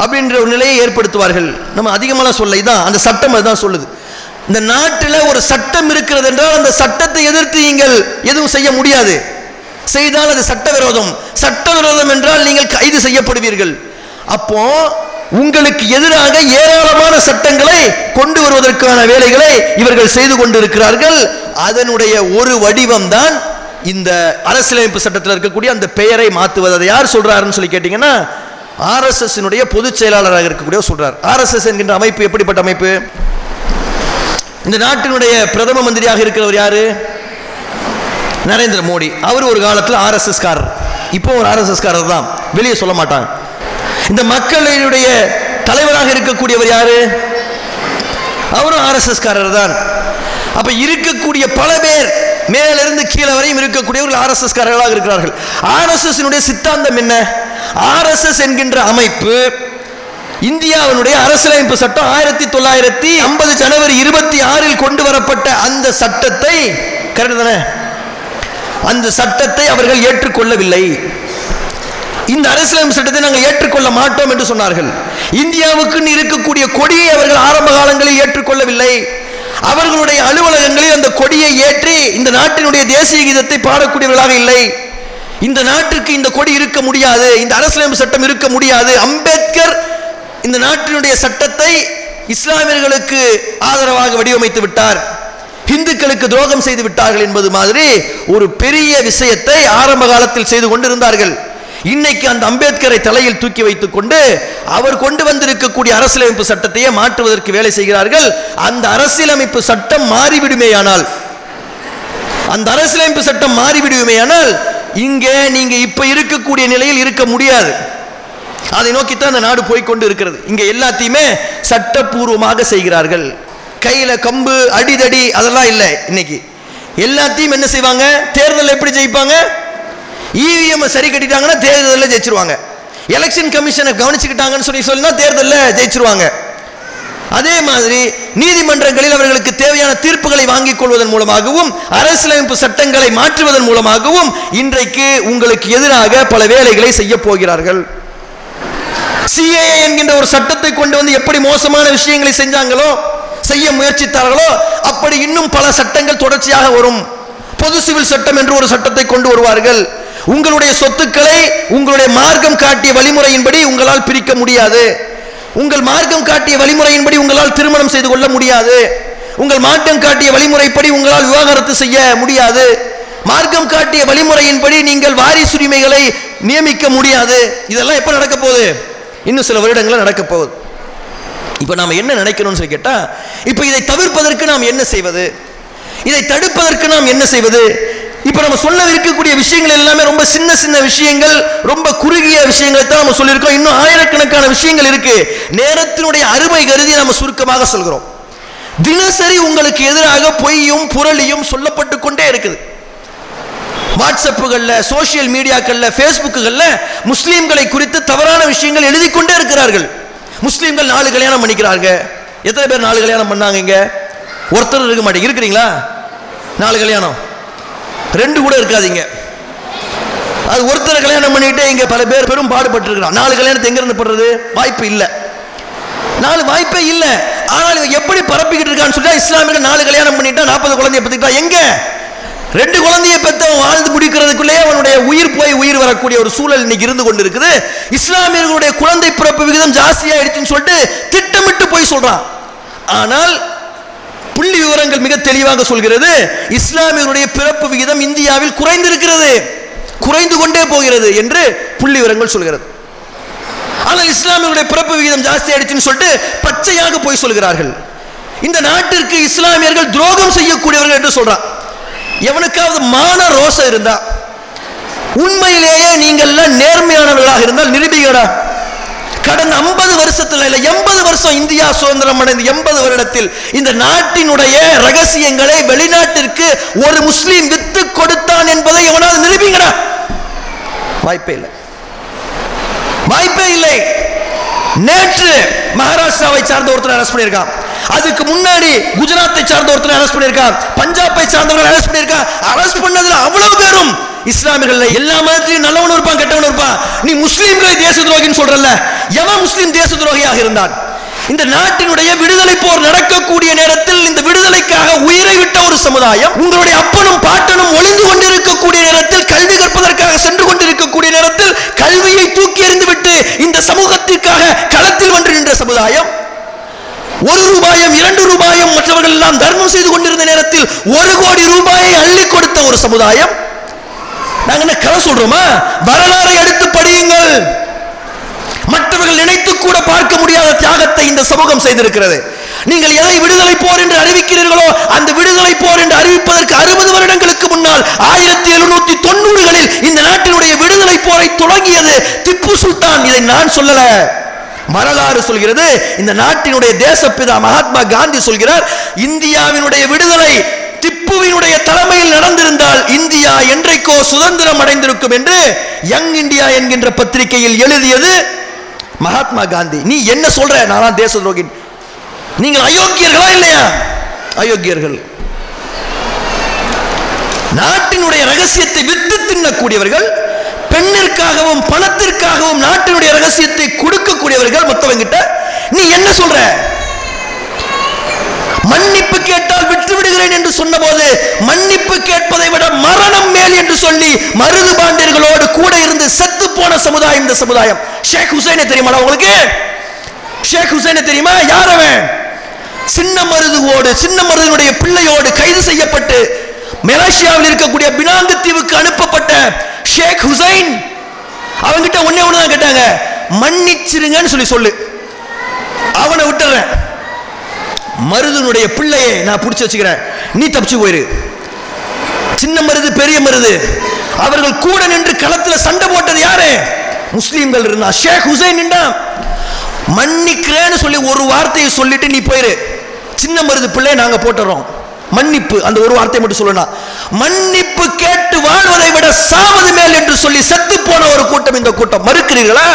அப்படின்ற ஒரு நிலையை ஏற்படுத்துவார்கள். நம்ம அதிகமாக சொல்ல இதான் அந்த சட்டம் அதுதான் சொல்லுது. இந்த நாட்டில் ஒரு சட்டம் இருக்கிறது என்றால் அந்த சட்டத்தை எதிர்த்து நீங்கள் எதுவும் செய்ய முடியாது. செய்தால் அது சட்டவிரோதம். சட்டவிரோதம் என்றால் நீங்கள் கைது செய்யப்படுவீர்கள். அப்போ உங்களுக்கு எதிராக ஏராளமான சட்டங்களை கொண்டு வருவதற்கான வேலைகளை இவர்கள் செய்து கொண்டிருக்கிறார்கள். அதனுடைய ஒரு வடிவம் தான் இந்த அரசியலமைப்பு சட்டத்தில் இருக்கக்கூடிய அந்த பெயரை மாற்றுவது. அதை யார் சொல்றாருன்னு சொல்லி கேட்டீங்கன்னா, RSS பொதுச் செயலாளராக இருக்கக்கூடிய சொல்றார். RSS என்கின்ற அமைப்பு எப்படிப்பட்ட அமைப்பு? இந்த நாட்டினுடைய பிரதம மந்திரியாக இருக்கிறவர் யாரு? நரேந்திர மோடி. அவர் ஒரு காலத்தில் RSS காரர், இப்போ ஒரு RSS காரர் தான், வெளியே சொல்ல மாட்டாங்க. இந்த மக்களுடைய தலைவராக இருக்கக்கூடியவர் யாரு? அவரும் RSS காரர் தான். அப்ப இருக்கக்கூடிய பல பேர் மேலிருந்து கீழே வரையும் இருக்கக்கூடியவர்கள் RSS காரர்களாக இருக்கிறார்கள். RSS சித்தாந்தம் என்ன? RSS என்கின்ற அமைப்பு இந்தியாவினுடைய அரசியலமைப்பு சட்டம் 1950 ஜனவரி 26 கொண்டு வரப்பட்ட அந்த சட்டத்தை, கரெக்ட் தானே, அந்த சட்டத்தை அவர்கள் ஏற்றுக்கொள்ளவில்லை. இந்த அரசியலமைப்பு சட்டத்தை நாங்கள் ஏற்றுக்கொள்ள மாட்டோம் என்று சொன்னார்கள். இந்தியாவுக்கு இருக்கக்கூடிய கொடியை அவர்கள் ஆரம்ப காலங்களில் ஏற்றுக்கொள்ளவில்லை. அவர்களுடைய அலுவலகங்களில் அந்த கொடியை ஏற்றி இந்த நாட்டினுடைய தேசிய கீதத்தை பாடக்கூடியவர்களாக இல்லை. இந்த நாட்டுக்கு இந்த கொடி இருக்க முடியாது, இந்த அரசியலமைப்பு சட்டம் இருக்க முடியாது. அம்பேத்கர் இந்த நாட்டினுடைய சட்டத்தை இஸ்லாமியர்களுக்கு ஆதரவாக வடிவமைத்து விட்டார், இந்துக்களுக்கு துரோகம் செய்து விட்டார்கள் என்பது மாதிரி ஒரு பெரிய விஷயத்தை ஆரம்ப காலத்தில் செய்து கொண்டிருந்தார்கள். இன்னைக்கு அந்த அம்பேத்கரை தலையில் தூக்கி வைத்துக் கொண்டு அவர் கொண்டு வந்திருக்கக்கூடிய அரசியலமைப்பு சட்டத்தையே மாற்றுவதற்கு வேலை செய்கிறார்கள். அந்த அரசியலமைப்பு சட்டம் மாறிவிடுமேயானால், அந்த அரசியலமைப்பு சட்டம் மாறிவிடுமேயானால் இங்கே நீங்க இப்ப இருக்கக்கூடிய நிலையில் இருக்க முடியாது. அதை நோக்கித்தான் அந்த நாடு போய்கொண்டு இருக்கிறது. இங்க எல்லாத்தையுமே சட்டப்பூர்வமாக செய்கிறார்கள். கையில கம்பு அடிதடி அதெல்லாம் இல்லை. இன்னைக்கு எல்லாத்தையும் என்ன செய்வாங்க? தேர்தல் எப்படி ஜெயிப்பாங்க? EVM சரி கட்டிட்டாங்கன்னா தேர்தலில் ஜெயிச்சிருவாங்க. எலெக்ஷன் கமிஷனை கவனிச்சுக்கிட்டாங்கன்னு சொன்னா தேர்தலில் ஜெயிச்சிருவாங்க. அதே மாதிரி நீதிமன்றங்களில் அவர்களுக்கு தேவையான தீர்ப்புகளை வாங்கிக் கொள்வதன் மூலமாகவும் அரசியலமைப்பு சட்டங்களை மாற்றுவதன் மூலமாகவும் இன்றைக்கு உங்களுக்கு எதிராக பல வேலைகளை செய்ய போகிறார்கள். CAA என்கின்ற ஒரு சட்டத்தை கொண்டு வந்து எப்படி மோசமான விஷயங்களை செஞ்சாங்களோ, செய்ய முயற்சித்தார்களோ, அப்படி இன்னும் பல சட்டங்கள் தொடர்ச்சியாக வரும். பொது சிவில் சட்டம் என்று ஒரு சட்டத்தை கொண்டு வருவார்கள். உங்களுடைய சொத்துக்களை உங்களுடைய மார்க்கம் காட்டிய வழிமுறையின்படி உங்களால் பிரிக்க முடியாது. உங்கள் மார்க்கம் காட்டிய வழிமுறையின்படி உங்களால் திருமணம் செய்து கொள்ள முடியாது. உங்கள் மார்க்கம் காட்டிய வழிமுறைப்படி உங்களால் விவாகரத்து செய்ய முடியாது. மார்க்கம் காட்டிய வழிமுறையின்படி நீங்கள் வாரிசுரிமைகளை நியமிக்க முடியாது. இதெல்லாம் எப்ப நடக்க போகுது? இன்னும் சில வருடங்களில் நடக்க போகுது. இப்ப நாம என்ன நினைக்கணும்னு சொல்லி கேட்டா, இப்ப இதை தவிர்ப்பதற்கு நாம் என்ன செய்வது? இதை தடுப்பதற்கு நாம் என்ன செய்வது? இப்ப நம்ம சொல்ல இருக்கக்கூடிய விஷயங்கள் எல்லாமே ரொம்ப சின்ன சின்ன விஷயங்கள், ரொம்ப குறுகிய விஷயங்களை தான் நம்ம சொல்லியிருக்கோம். இன்னும் ஆயிரக்கணக்கான விஷயங்கள் இருக்கு. நேரத்தினுடைய அருமை கருதி நம்ம சுருக்கமாக சொல்கிறோம். தினசரி உங்களுக்கு எதிராக பொய்யும் புரளியும் சொல்லப்பட்டு கொண்டே இருக்குது. வாட்ஸ்அப்புகள்ல, சோசியல் மீடியாக்கள்ல, பேஸ்புக்குகள்ல முஸ்லீம்களை குறித்து தவறான விஷயங்கள் எழுதி கொண்டே இருக்கிறார்கள். முஸ்லீம்கள் 4 கல்யாணம் பண்ணிக்கிறாங்க, எத்தனை பேர் 4 கல்யாணம் பண்ணாங்க இங்க? ஒருத்தர் இருக்க மாட்டீங்க. இருக்கிறீங்களா? 4 கல்யாணம் 2 கூட இருக்காதீங்க. அது ஒருத்தர் கல்யாணம் பண்ணிட்டு இங்க பல பேர் பெரும் பாடுபட்டு இருக்கிறான். 4 கல்யாணத்தை எங்க இருந்து பண்றது? வாய்ப்பு இல்லை. 4 வாய்ப்பே இல்லை. ஆனால் இவன் எப்படி பரப்பிக்கிட்டு இருக்கான்னு சொல்லி இஸ்லாமியர்கள் 4 கல்யாணம் பண்ணிட்டா 40 குழந்தைய பெற்றுக்கிட்டா எங்க? 2 குழந்தையை பெற்றவன் வாழ்ந்து முடிக்கிறதுக்குள்ளேயே அவனுடைய உயிர் போய் உயிர் வரக்கூடிய ஒரு சூழல் இன்னைக்கு இருந்து கொண்டு இருக்குது. இஸ்லாமியர்களுடைய குழந்தை பிறப்பு விகிதம் ஜாஸ்தியாயிடுச்சுன்னு சொல்லிட்டு திட்டமிட்டு போய் சொல்றான். ஆனால் புள்ளி விவரங்கள் மிக தெளிவாக சொல்கிறது, இஸ்லாமியர்களுடைய பிறப்பு விகிதம் இந்தியாவில் குறைந்திருக்கிறது, குறைந்து கொண்டே போகிறது என்று புள்ளி விவரங்கள் சொல்கிறது. ஆனால் இஸ்லாமியர்களுடைய பிறப்பு விகிதம் ஜாஸ்தி ஆயிடுச்சுன்னு சொல்லிட்டு பச்சையாக போய் சொல்கிறார்கள். இந்த நாட்டிற்கு இஸ்லாமியர்கள் துரோகம் செய்யக்கூடியவர்கள் என்று சொல்றான். எவனுக்காவது மான ரோசம் இருந்தா, உண்மையிலேயே நீங்கள் நேர்மையானவர்களாக இருந்தால் நிரூபிக்கடா. கடந்த 50 வருஷத்துல இல்ல 80 வருஷம் இந்தியா சுதந்திரம் அடைந்த 80 வருடத்தில் இந்த நாட்டினுடைய ரகசியங்களை வெளிநாட்டிற்கு ஒரு முஸ்லீம் வித்து கொடுத்தான் என்பதை எவனாவது நிரூபிங்கடா. வாய்ப்பே இல்லை, வாய்ப்பே இல்லை. நேற்று மகாராஷ்டிராவை சார்ந்த ஒருத்தர் அரெஸ்ட் பண்ணியிருக்கான். அதுக்கு முன்னாடி குஜராத்தை சார்ந்த ஒருத்தர் அரெஸ்ட் பண்ணியிருக்கான். பஞ்சாபை சார்ந்தவர்கள் அரெஸ்ட் பண்ணியிருக்கான். அரெஸ்ட் பண்ணதுல அவ்வளவு பேரும் இஸ்லாமியர்கள். எல்லா மதத்திலும் நல்லவனும் இருப்பான், கெட்டவனும் இருப்பான். நீ முஸ்லீம்களை தேச துரோகின்னு சொல்றல்ல, எவன் முஸ்லீம் தேச துரோகியாக இருந்தான்? இந்த நாட்டினுடைய விடுதலை போர் நடக்கக்கூடிய நேரத்தில் இந்த விடுதலைக்காக உயிரை விட்ட ஒரு சமுதாயம், உங்களுடைய அப்பனும் பாட்டனும் ஒளிந்து கொண்டிருக்கக்கூடிய நேரத்தில், கல்வி கற்பதற்காக சென்று கொண்டிருக்கக்கூடிய நேரத்தில் கல்வியை தூக்கி எறிந்து விட்டு இந்த சமூகத்திற்காக களத்தில் வென்று நின்ற சமுதாயம், 1 ரூபாயும் 2 ரூபாயும் மற்றவர்கள் எல்லாம் தர்மம் செய்து கொண்டிருந்த நேரத்தில் 1 கோடி ரூபாயை அள்ளி கொடுத்த ஒரு சமுதாயம். நாங்க என்ன கதை சொல்றோமா? வரலாறை எடுத்து படியுங்கள். மற்றவர்கள் நினைத்து கூட பார்க்க முடியாத தியாகத்தை இந்த சமூகம் செய்திருக்கிறது. நீங்கள் எதை விடுதலை போர் என்று அறிவிக்கிறீர்களோ அந்த விடுதலை போர் என்று அறிவிப்பதற்கு 60 வருடங்களுக்கு முன்னால் 1790களில் இந்த நாட்டினுடைய விடுதலை போரை தொடங்கியது திப்பு சுல்தான். இதை நான் சொல்லல, வரலாறு சொல்கிறது. இந்த நாட்டினுடைய தேசப்பிதா மகாத்மா காந்தி சொல்கிறார், இந்தியாவினுடைய விடுதலை திப்புவினுடைய தலைமையில் நடந்திருந்தால் இந்தியா என்றைக்கோ சுதந்திரம் அடைந்திருக்கும் என்று யங் இந்தியா என்கின்ற பத்திரிகையில் எழுதியது மகாத்மா காந்தி. நீ என்ன சொல்ற? நான் தேச துரோகி. நீங்கள் அயோக்கியர்களா இல்லையா? அயோக்கியர்கள். நாட்டினுடைய ரகசியத்தை விட்டு தின்னக்கூடியவர்கள், பெண்ணிற்காகவும் பணத்திற்காகவும் நாட்டினுடைய ரகசியத்தை கொடுக்கக்கூடியவர்கள் மற்றவங்கிட்ட நீ என்ன சொல்ற? மன்னிப்பு கேட்டால் விட்டு விடுகிறேன் என்று சொன்ன போது மன்னிப்பு கேட்பதை விட மரணம் மேல் என்று சொல்லி மருது பாண்டியர்களோடு கூட இருந்து செத்து போன சமுதாயம் இந்த சமுதாயம். ஷேக் ஹுசைனை தெரியுமா உங்களுக்கு? ஷேக் ஹுசைனை தெரியுமா? யார் அவன்? சின்ன மருதுனுடைய பிள்ளையோடு கைது செய்யப்பட்டு மலேசியாவில் இருக்கக்கூடிய பினாங்கு தீவுக்கு அனுப்பப்பட்ட ஷேக் ஹுசைன். அவங்கிட்ட ஒன்னே ஒண்ணுதான் கேட்டாங்க, மன்னிச்சிருங்கன்னு சொல்லு. அவனை விட்டுறேன், மருதுனுடைய பிள்ளையை நான் பிடிச்சு வச்சுக்கிறேன், நீ தப்பிச்சு போயிரு. சின்ன மருது பெரிய மருது அவர்கள் கூட நின்று களத்தில் சண்டை போட்டது யாரு? முஸ்லீம்கள் இருந்தா. ஷேக் ஹுசைன் நின்றா. மன்னிக்கிறேன்னு சொல்லி ஒரு வார்த்தையை சொல்லிட்டு நீ போயிரு, சின்ன மருது பிள்ளையை நாங்க போட்டுறோம். மன்னிப்பு, அந்த ஒரு வார்த்தை மட்டும் சொல்லணும். மன்னிப்பு கேட்டு வாழ்வதை விட சாவது மேல் என்று சொல்லி செத்து போன ஒரு கூட்டம் இந்த கூட்டம். மறுக்கிறீர்களா?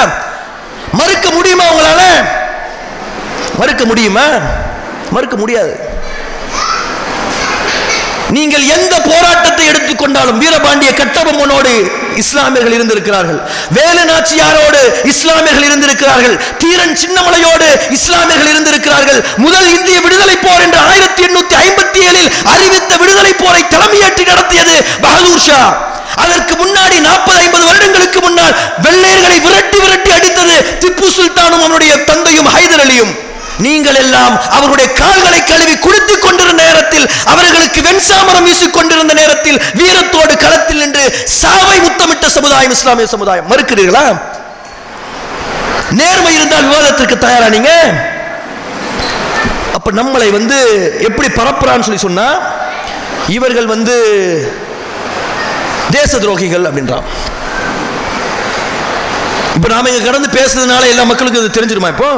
மறுக்க முடியுமா? உங்களால மறுக்க முடியுமா? மறுக்க முடியாது. நீங்கள் எந்த போராட்டத்தை எடுத்துக்கொண்டாலும் வீரபாண்டிய கட்டபொம்மனோடு இஸ்லாமியர்கள் இருந்திருக்கிறார்கள், வேலு நாச்சியாரோடு இஸ்லாமியர்கள் இருந்திருக்கிறார்கள், தீரன் சின்னமலையோடு இஸ்லாமியர்கள் இருந்திருக்கிறார்கள். முதல் இந்திய விடுதலை போர் என்று 1857 அறிவித்த விடுதலை போரை தலைமையேற்று நடத்தியது பகதூர் ஷா. அதற்கு முன்னாடி 40-50 வருடங்களுக்கு முன்னால் வெள்ளையர்களை விரட்டி விரட்டி அடித்தது திப்பு சுல்தானும் அவனுடைய தந்தையும் ஹைதர் அலியும். நீங்கள் எல்லாம் அவர்களுடைய கால்களை கழுவி குடித்துக் கொண்டிருந்த நேரத்தில், அவர்களுக்கு வெண்சாமரம் வீசிக் கொண்டிருந்த நேரத்தில் வீரத்தோடு களத்தில் நின்று சாவை முத்தமிட்ட சமுதாயம் இஸ்லாமிய சமுதாயம். மறுக்கிறீர்களா? நேர்மை இருந்தால் விவாதத்திற்கு தயாரா நீங்க? அப்ப நம்மளை எப்படி பரப்புறான்னு சொல்லி சொன்னா, இவர்கள் தேச துரோகிகள் அப்படின்றான். இப்ப நாம இங்க கடந்து பேசுறதுனால எல்லா மக்களுக்கும் இது தெரிஞ்சிருமா? இப்போ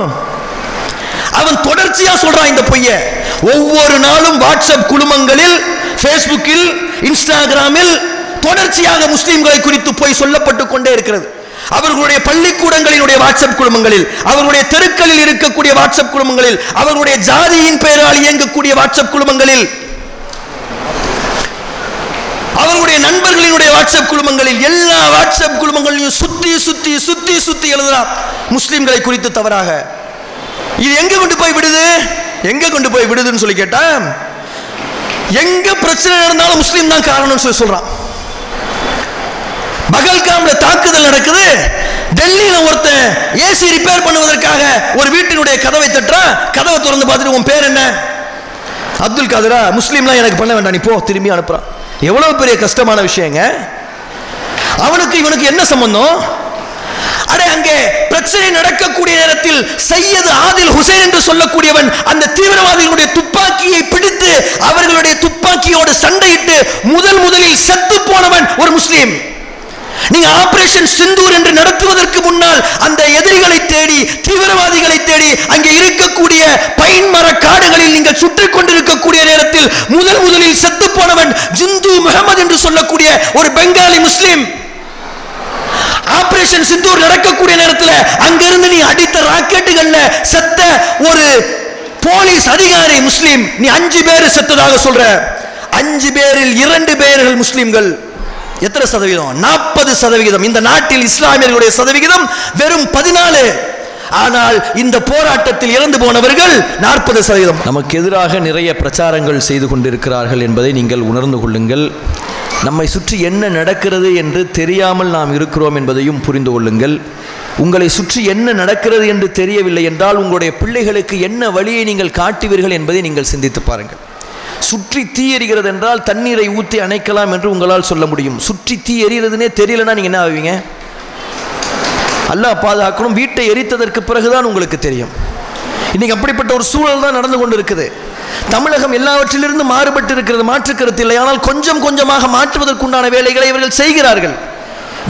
அவன் தொடர்ச்சியா சொல்றான் இந்த பொய்ய. ஒவ்வொரு நாளும் வாட்ஸ்அப் குழுமங்களில், பேஸ்புக்கில், இன்ஸ்டாகிராமில் தொடர்ச்சியாக முஸ்லிம்களை குறித்து போய் சொல்லப்பட்டு கொண்டே இருக்கிறது. அவர்களுடைய பள்ளிக்கூடங்களினுடைய வாட்ஸ்அப் குழுமங்களில், அவர்களுடைய தெருக்களில் இருக்கக்கூடிய வாட்ஸ்அப் குழுமங்களில், அவர்களுடைய ஜாதியின் பெயரால் இயங்கக்கூடிய வாட்ஸ்அப் குழுமங்களில், அவர்களுடைய நண்பர்களினுடைய வாட்ஸ்அப் குழுமங்களில், எல்லா வாட்ஸ்அப் குழுமங்களையும் சுத்தி சுத்தி சுத்தி சுத்தி எழுதுறான் முஸ்லிம்களை குறித்து தவறாக. இது எங்க கொண்டு போய் விடுது? எங்க கொண்டு போய் விடுதுன்னு சொல்லி கேட்டா, எங்க பிரச்சனை நடந்தாலும் முஸ்லீம் தான் காரணம் சொல்லி சொல்றான். பகல்காம்ல தாக்குதல் நடக்குது, டெல்லியில ஒருத்தன் ஏசி ரிப்பேர் பண்ணுவதற்காக ஒரு வீட்டினுடைய கதவை தட்டுறான். கதவை திறந்து பார்த்துட்டு உன் பேர் என்ன? அப்துல் காதரா? முஸ்லீம்லாம் எனக்கு பண்ண வேண்டாம், நீ போ, திரும்பி அனுப்புறான். எவ்வளவு பெரிய கஷ்டமான விஷயங்க. அவனுக்கு இவனுக்கு என்ன சம்பந்தம்? அடே, அங்கே பிரச்சனை நடக்கக்கூடிய நேரத்தில் சையது ஆதில் ஹுசைன் என்று சொல்லக்கூடியவன் அந்த தீவிரவாதிகளுடைய துப்பாக்கியை பிடித்து அவர்களுடைய துப்பாக்கியோடு சண்டையிட்டு முதலில் செத்து போனவன் ஒரு முஸ்லீம். நீங்க ஆபரேஷன் சிந்தூர் என்று நடத்துவதற்கு முன்னால் அந்த எதிரிகளை தேடி, தீவிரவாதிகளை தேடி அங்கே இருக்கக்கூடிய பைன் மர காடுகளில் நீங்கள் சுற்றிக் கொண்டிருக்கக்கூடிய நேரத்தில் முதலில் செத்து போனவன் ஜிந்து முகமது என்று சொல்லக்கூடிய ஒரு பெங்காலி முஸ்லீம். ஆபரேஷன் சிந்தூர் நடக்கக்கூடிய நேரத்தில் அங்கிருந்து நீ அடித்த ராக்கெட்டுகள்ல செத்த ஒரு போலீஸ் அதிகாரி முஸ்லீம். நீ 5 பேர் செத்ததாக சொல்ற. 5 பேரில் 2 பேர்கள் முஸ்லிம்கள். எத்தனை சதவீதம்? 40%. இந்த நாட்டில் இஸ்லாமியர்களுடைய சதவிகிதம் வெறும் 14. ஆனால் இந்த போராட்டத்தில் இறந்து போனவர்கள் 40%. நமக்கு எதிராக நிறைய பிரச்சாரங்கள் செய்து கொண்டிருக்கிறார்கள் என்பதை நீங்கள் உணர்ந்து கொள்ளுங்கள். நம்மை சுற்றி என்ன நடக்கிறது என்று தெரியாமல் நாம் இருக்கிறோம் என்பதையும் புரிந்து கொள்ளுங்கள். உங்களை சுற்றி என்ன நடக்கிறது என்று தெரியவில்லை என்றால் உங்களுடைய பிள்ளைகளுக்கு என்ன வழியை நீங்கள் காட்டுவீர்கள் என்பதை நீங்கள் சிந்தித்து பாருங்கள். சுற்றி தீ எரிகிறது என்றால் தண்ணீரை ஊற்றி அணைக்கலாம் என்று உங்களால் சொல்ல முடியும். சுற்றி தீ எரிகிறதுனே தெரியலன்னா நீங்க என்ன ஆவீங்க? அல்லாஹ் பாதுகாக்கணும். வீட்டை எரித்ததற்கு பிறகுதான் உங்களுக்கு தெரியும். இன்னைக்கு அப்படிப்பட்ட ஒரு சூழல் தான் நடந்து கொண்டு இருக்குது. தமிழகம் எல்லாவற்றிலிருந்து மாறுபட்டு இருக்கிறது, மாற்று கருத்து இல்லை. ஆனால் கொஞ்சம் கொஞ்சமாக மாற்றுவதற்குண்டான வேலைகளை இவர்கள் செய்கிறார்கள்.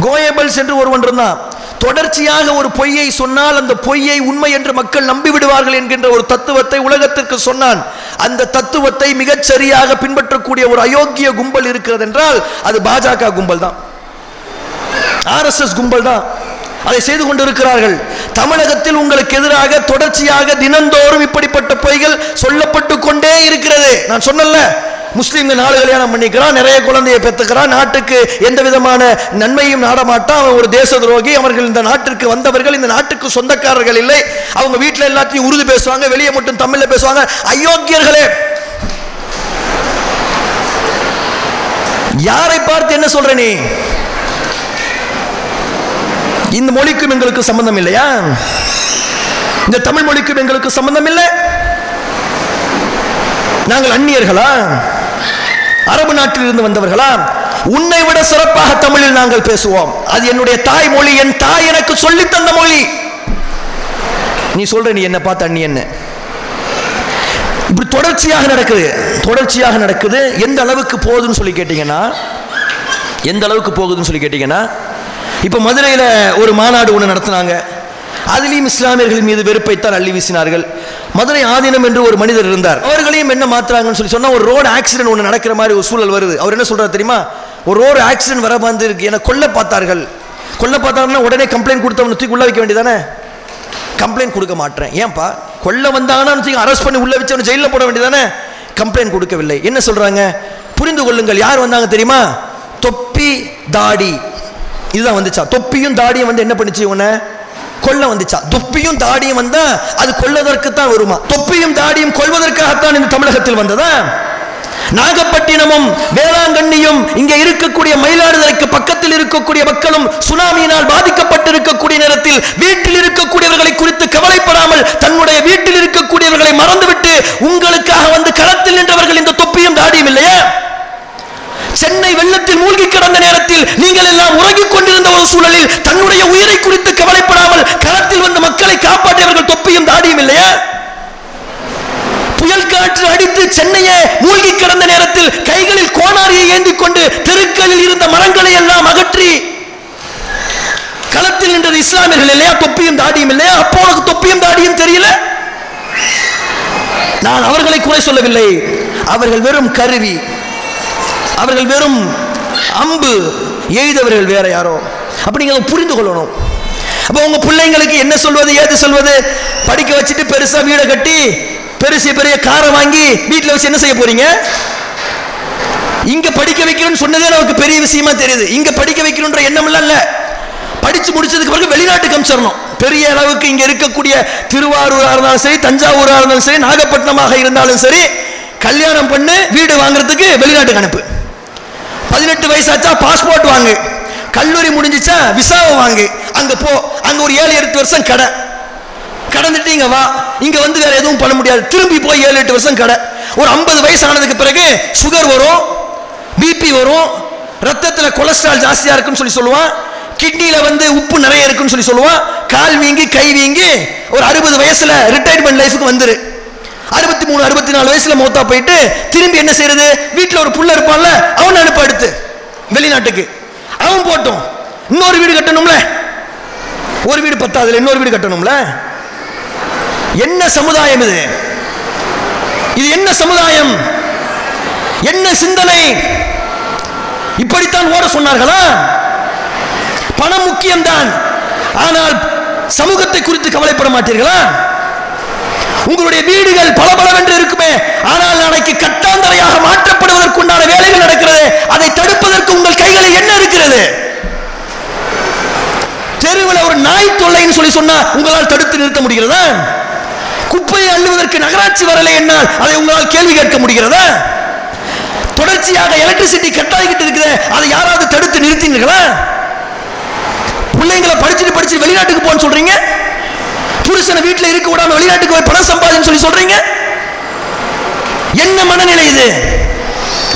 கோயபல்ஸ் என்று ஒருவன் இருந்தான். தொடர்ச்சியாக ஒரு பொய்யை சொன்னால் அந்த பொய்யை உண்மை என்று மக்கள் நம்பிவிடுவார்கள் என்கின்ற ஒரு தத்துவத்தை உலகத்திற்கு சொன்னான். அந்த தத்துவத்தை மிகச் சரியாக பின்பற்றக்கூடிய ஒரு அயோக்கிய கும்பல் இருக்கிறது என்றால் அது பாஜக கும்பல் தான், RSS கும்பல் தான். அதை செய்து கொண்டிருக்கிறார்கள். தமிழகத்தில் உங்களுக்கு எதிராக தொடர்ச்சியாக தினந்தோறும் இப்படிப்பட்ட பொய்கள் சொல்லப்பட்டு கொண்டே இருக்கிறது. நான் சொன்னல, முஸ்லீம்கள் 4 கல்யாணம் பண்ணிக்கிறான், நிறைய குழந்தையை பெற்றுக்கிறான், நாட்டுக்கு எந்த விதமான நன்மையும் நாடமாட்டான், அவன் ஒரு தேச துரோகி, அவர்கள் இந்த நாட்டிற்கு வந்தவர்கள், இந்த நாட்டுக்கு சொந்தக்காரர்கள் இல்லை, அவங்க வீட்டில் எல்லாத்தையும் உருது பேசுவாங்க, வெளியே மட்டும் தமிழ்ல பேசுவாங்க. அயோக்கியர்களே, யாரை பார்த்து என்ன சொல்ற நீ? இந்த மொழிக்கும் எங்களுக்கு சம்பந்தம் இல்லையா? இந்த தமிழ் மொழிக்கும் எங்களுக்கு சம்பந்தம் இல்லை? நாங்கள் அந்நியர்களா? அரபு நாட்டில் இருந்து வந்தவர்களா? உன்னை விட சிறப்பாக தமிழில் நாங்கள் பேசுவோம். அது என்னுடைய தாய் மொழி, என் தாய் எனக்கு சொல்லி தந்த மொழி. நீ சொல்ற நீ என்ன பார்த்து அந்நிய என்ன? இப்படி தொடர்ச்சியாக நடக்குது. எந்த அளவுக்கு போகுதுன்னு சொல்லி கேட்டீங்கன்னா, இப்ப மதுரையில ஒரு மாநாடு ஒன்று நடத்தினாங்க. அதிலையும் இஸ்லாமியர்கள் மீது வெறுப்பைத்தான் அள்ளி வீசினார்கள். மதுரை ஆதீனம் என்று ஒரு மனிதர் இருந்தார். அவர்களையும் என்ன மாத்துறாங்கன்னு சொல்லி சொன்னா, ஒரு ரோடு ஆக்சிடென்ட் ஒன்று நடக்கிற மாதிரி ஒரு சூழல் வருது. அவர் என்ன சொல்றாரு தெரியுமா? ஒரு ரோடு ஆக்சிடென்ட் வர வந்து இருக்கு, என கொல்ல பார்த்தாங்கன்னா உடனே கம்ப்ளைண்ட் கொடுத்தவனை தூக்கி உள்ள வைக்க வேண்டியதானே? கம்ப்ளைண்ட் கொடுக்க மாட்டேன். ஏன்பா? கொல்ல வந்தாங்கன்னா அரெஸ்ட் பண்ணி உள்ள வச்சு ஜெயிலில் போட வேண்டியதானே? கம்ப்ளைண்ட் கொடுக்கவில்லை. என்ன சொல்றாங்க? புரிந்து கொள்ளுங்கள். யார் வந்தாங்க தெரியுமா? தொப்பி தாடி இதுதான் வந்துச்சா. தொப்பியும் தாடியும் வந்து என்ன பண்ணுச்சு? உன்னை கொல்ல வந்துச்சா. தொப்பியும் தாடியும் வந்தா அது கொல்லதற்கு தான் வருமா? தொப்பியும் தாடியும் கொல்வதற்காகத்தான் இந்த தமிழகத்தில் வந்ததா? நாகப்பட்டினமும் வேளாங்கண்ணியும் இங்கே இருக்கக்கூடிய மயிலாடுதுறைக்கு பக்கத்தில் இருக்கக்கூடிய மக்களும் சுனாமியினால் பாதிக்கப்பட்டிருக்கக்கூடிய நேரத்தில் வீட்டில் இருக்கக்கூடியவர்களை குறித்து கவலைப்படாமல் தன்னுடைய வீட்டில் இருக்கக்கூடியவர்களை மறந்துவிட்டு உங்களுக்காக வந்து களத்தில் நின்றவர்கள் இந்த தொப்பியும் தாடியும் இல்லையா? சென்னை வெள்ளத்தில் மூழ்கி கிடந்த நேரத்தில் நீங்கள் எல்லாம் உறங்கிக் கொண்டிருந்த ஒரு சூழலில் தன்னுடைய உயிரை குறித்து கவலைப்படாமல் களத்தில் வந்த மக்களை காப்பாற்றியவர்கள் தொப்பியும் தாடியும் இல்லையா? புயல் காற்று அடித்து சென்னையை மூழ்கி கிடந்த நேரத்தில் கைகளில் கோணாரியை ஏந்தி கொண்டு தெருக்களில் இருந்த மரங்களை எல்லாம் அகற்றி களத்தில் நின்றது இஸ்லாமியர்கள் இல்லையா? தொப்பியும் தாடியும் இல்லையா? அப்போ உனக்கு தொப்பியும் தாடியும் தெரியல? நான் அவர்களை குறை சொல்லவில்லை. அவர்கள் வெறும் கருவி, அவர்கள் வெறும் அம்பு எய்தவர்கள் வேற யாரோ. அப்ப நீங்க புரிந்து கொள்ளணும். அப்ப உங்க பிள்ளைங்களுக்கு என்ன சொல்வது ஏது சொல்வது? படிக்க வச்சுட்டு பெருசா வீடை கட்டி பெருசு பெரிய காரை வாங்கி வீட்டில் வச்சு என்ன செய்ய போறீங்க? இங்க படிக்க வைக்கணும்னு சொன்னதே நமக்கு பெரிய விஷயமா தெரியுது. இங்க படிக்க வைக்கணும்ன்ற எண்ணம் இல்ல. படிச்சு முடிச்சதுக்கு பிறகு வெளிநாட்டுக்கு அனுப்பிச்சிடணும். பெரிய அளவுக்கு இங்க இருக்கக்கூடிய திருவாரூரா இருந்தாலும் சரி, தஞ்சாவூரா இருந்தாலும் சரி, நாகப்பட்டினமாக இருந்தாலும் சரி, கல்யாணம் பண்ணு வீடு வாங்குறதுக்கு வெளிநாட்டுக்கு அனுப்பு. 18 வயசாச்சா பாஸ்போர்ட் வாங்கு, கல்லூரி முடிஞ்சிச்சா விசாவை வாங்கு, அங்க போ, அங்க ஒரு 7-8 வருஷம் கடை கடந்துட்டு இங்க வா. இங்க வந்து வேற எதுவும் பண்ண முடியாது. திரும்பி போய் 7-8 வருஷம் கடை. ஒரு 50 வயசு ஆனதுக்கு பிறகு சுகர் வரும், பிபி வரும், ரத்தத்தில் கொலஸ்ட்ரால் ஜாஸ்தியா இருக்குன்னு சொல்லுவான், கிட்னில வந்து உப்பு நிறைய இருக்குன்னு சொல்லுவான், கால் வீங்கி கை வீங்கி ஒரு 60 வயசுல ரிட்டையர்மெண்ட் லைஃபுக்கு வந்துரு. 63-64 வயசுல மௌத்தா போயிட்டு திரும்பி என்ன செய்யறது? வீட்டில் ஒரு புள்ள இருப்பான்ல, அவன் அனுப்ப அடுத்து வெளிநாட்டுக்கு. அவன் போட்டோம், இன்னொரு வீடு கட்டணும்ல, ஒரு வீடு பத்தாதுல இன்னொரு வீடு கட்டணும்ல. என்ன சமுதாயம் இது? இது என்ன சமுதாயம்? என்ன சிந்தனை? இப்படித்தான் ஓட சொன்னார்களா? பணம் முக்கியம்தான், ஆனால் சமூகத்தை குறித்து கவலைப்பட மாட்டீர்களா? உங்களுடைய வீடுகள் பலபலவென்று இருக்குமே, ஆனால் நாளைக்கு கட்டாந்தரையாக மாற்றப்படுவதற்குண்டான வேலைகள் நடக்கிறது. அதை தடுப்பதற்கு உங்கள் கைகளில் என்ன இருக்கிறது? தெருவில் ஒரு நாய் தொல்லைன்னு சொன்னா உங்களால் தடுத்து நிறுத்த முடிகிறதா? குப்பையை அள்ளுவதற்கு நகராட்சி வரலை என்னால் அதை உங்களால் கேள்வி கேட்க முடிகிறதா? தொடர்ச்சியாக எலக்ட்ரிசிட்டி கட்டாயிக்கிட்டு இருக்குது, அதை யாராவது தடுத்து நிறுத்தினீர்களா? பிள்ளைங்களை படிச்சுட்டு வெளிநாட்டுக்கு போன்னு சொல்றீங்க, புருஷனை வீட்டில் இருக்க விடாம வெளிநாட்டுக்கு போய் பணம் சம்பாதின்னு சொல்றீங்க. என்ன மனநிலை இது?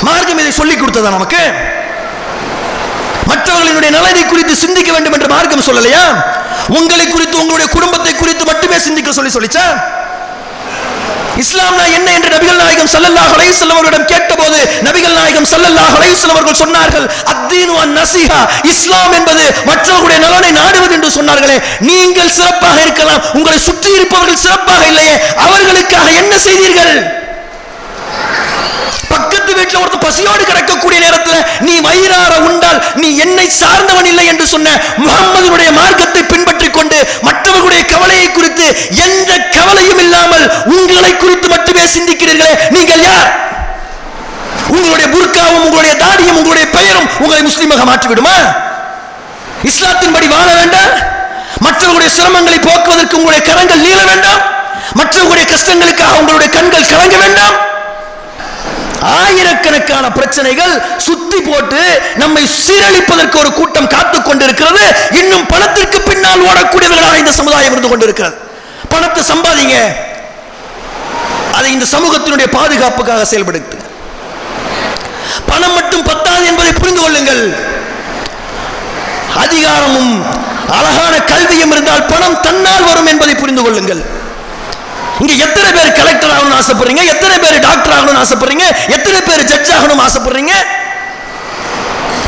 மார்க்கம் இதை சொல்லிக் கொடுத்ததா நமக்கு? மற்றவர்களுடைய நலனை குறித்து சிந்திக்க வேண்டும் என்று மார்க்கம் சொல்லலையா? உங்களை குறித்து உங்களுடைய குடும்பத்தை குறித்து மட்டுமே சிந்திக்க சொல்லிச்சா? இஸ்லாம்னா என்ன என்று நபிகள் நாயகம் ஸல்லல்லாஹு அலைஹி வஸல்லம் அவர்களிடம் கேட்டபோது நபிகள் நாயகம் ஸல்லல்லாஹு அலைஹி வஸல்லம் அவர்கள் சொன்னார்கள், அத்தீனு அன்-நஸீஹா, இஸ்லாம் என்பது மற்றவர்களுடைய நலனை நாடுவது என்று சொன்னார்களே. நீங்கள் சிறப்பாக இருக்கலாம், உங்களை சுற்றி இருப்பவர்கள் சிறப்பாக இல்லையே, அவர்களுக்காக என்ன செய்தீர்கள்? பக்கத்து வீட்டில் ஒருத்தர் பசியோடு கிடக்கக்கூடிய நேரத்தில் நீ வயிறார உண்டால் நீ என்னை சார்ந்தவன் இல்லை என்று சொன்ன முஹம்மதுடைய மார்க்கத்தை பின்பற்றிக் கொண்டு மற்றவர்களுடைய கவலையை குறித்து எந்த கவலையும் இல்லாமல் உங்களை குறித்து மட்டுமே சிந்திக்கிறீர்களே, நீங்கள் யார்? உங்களுடைய புர்காவும் உங்களுடைய தாடியும் உங்களுடைய பெயரும் உங்களை முஸ்லிமாக மாற்றிவிடுமா? இஸ்லாத்தின்படி வாழ வேண்டாம்? மற்றவர்களுடைய சிரமங்களை போக்குவதற்கு உங்களுடைய கரங்கள் நீள வேண்டாம்? மற்றவர்களுடைய கஷ்டங்களுக்காக உங்களுடைய கண்கள் கலங்க வேண்டாம்? ஆயிரக்கணக்கான பிரச்சனைகள் சுத்தி போட்டு நம்மை சீரழிப்பதற்கு ஒரு கூட்டம் காத்துக் கொண்டிருக்கிறது. இன்னும் பணத்திற்கு பின்னால் ஓடக்கூடியவர்களாக இந்த சமுதாயம் இருந்து கொண்டிருக்கிறது. பணத்தை சம்பாதிங்க, அதை இந்த சமூகத்தினுடைய பாதுகாப்புக்காக செயல்படுத்து. பணம் மட்டும் பத்தாது என்பதை புரிந்து கொள்ளுங்கள். அதிகாரமும் அழகான கல்வியும் இருந்தால் பணம் தன்னால் வரும் என்பதை புரிந்து கொள்ளுங்கள். இங்க எத்தனை பேர் கலெக்டர் ஆகணும்னு ஆசைப்படுறீங்க? எத்தனை பேர் டாக்டர் ஆகணும்னு ஆசைப்படுறீங்க? எத்தனை பேர் ஜட்ஜ் ஆகணும்னு ஆசைப்படுறீங்க?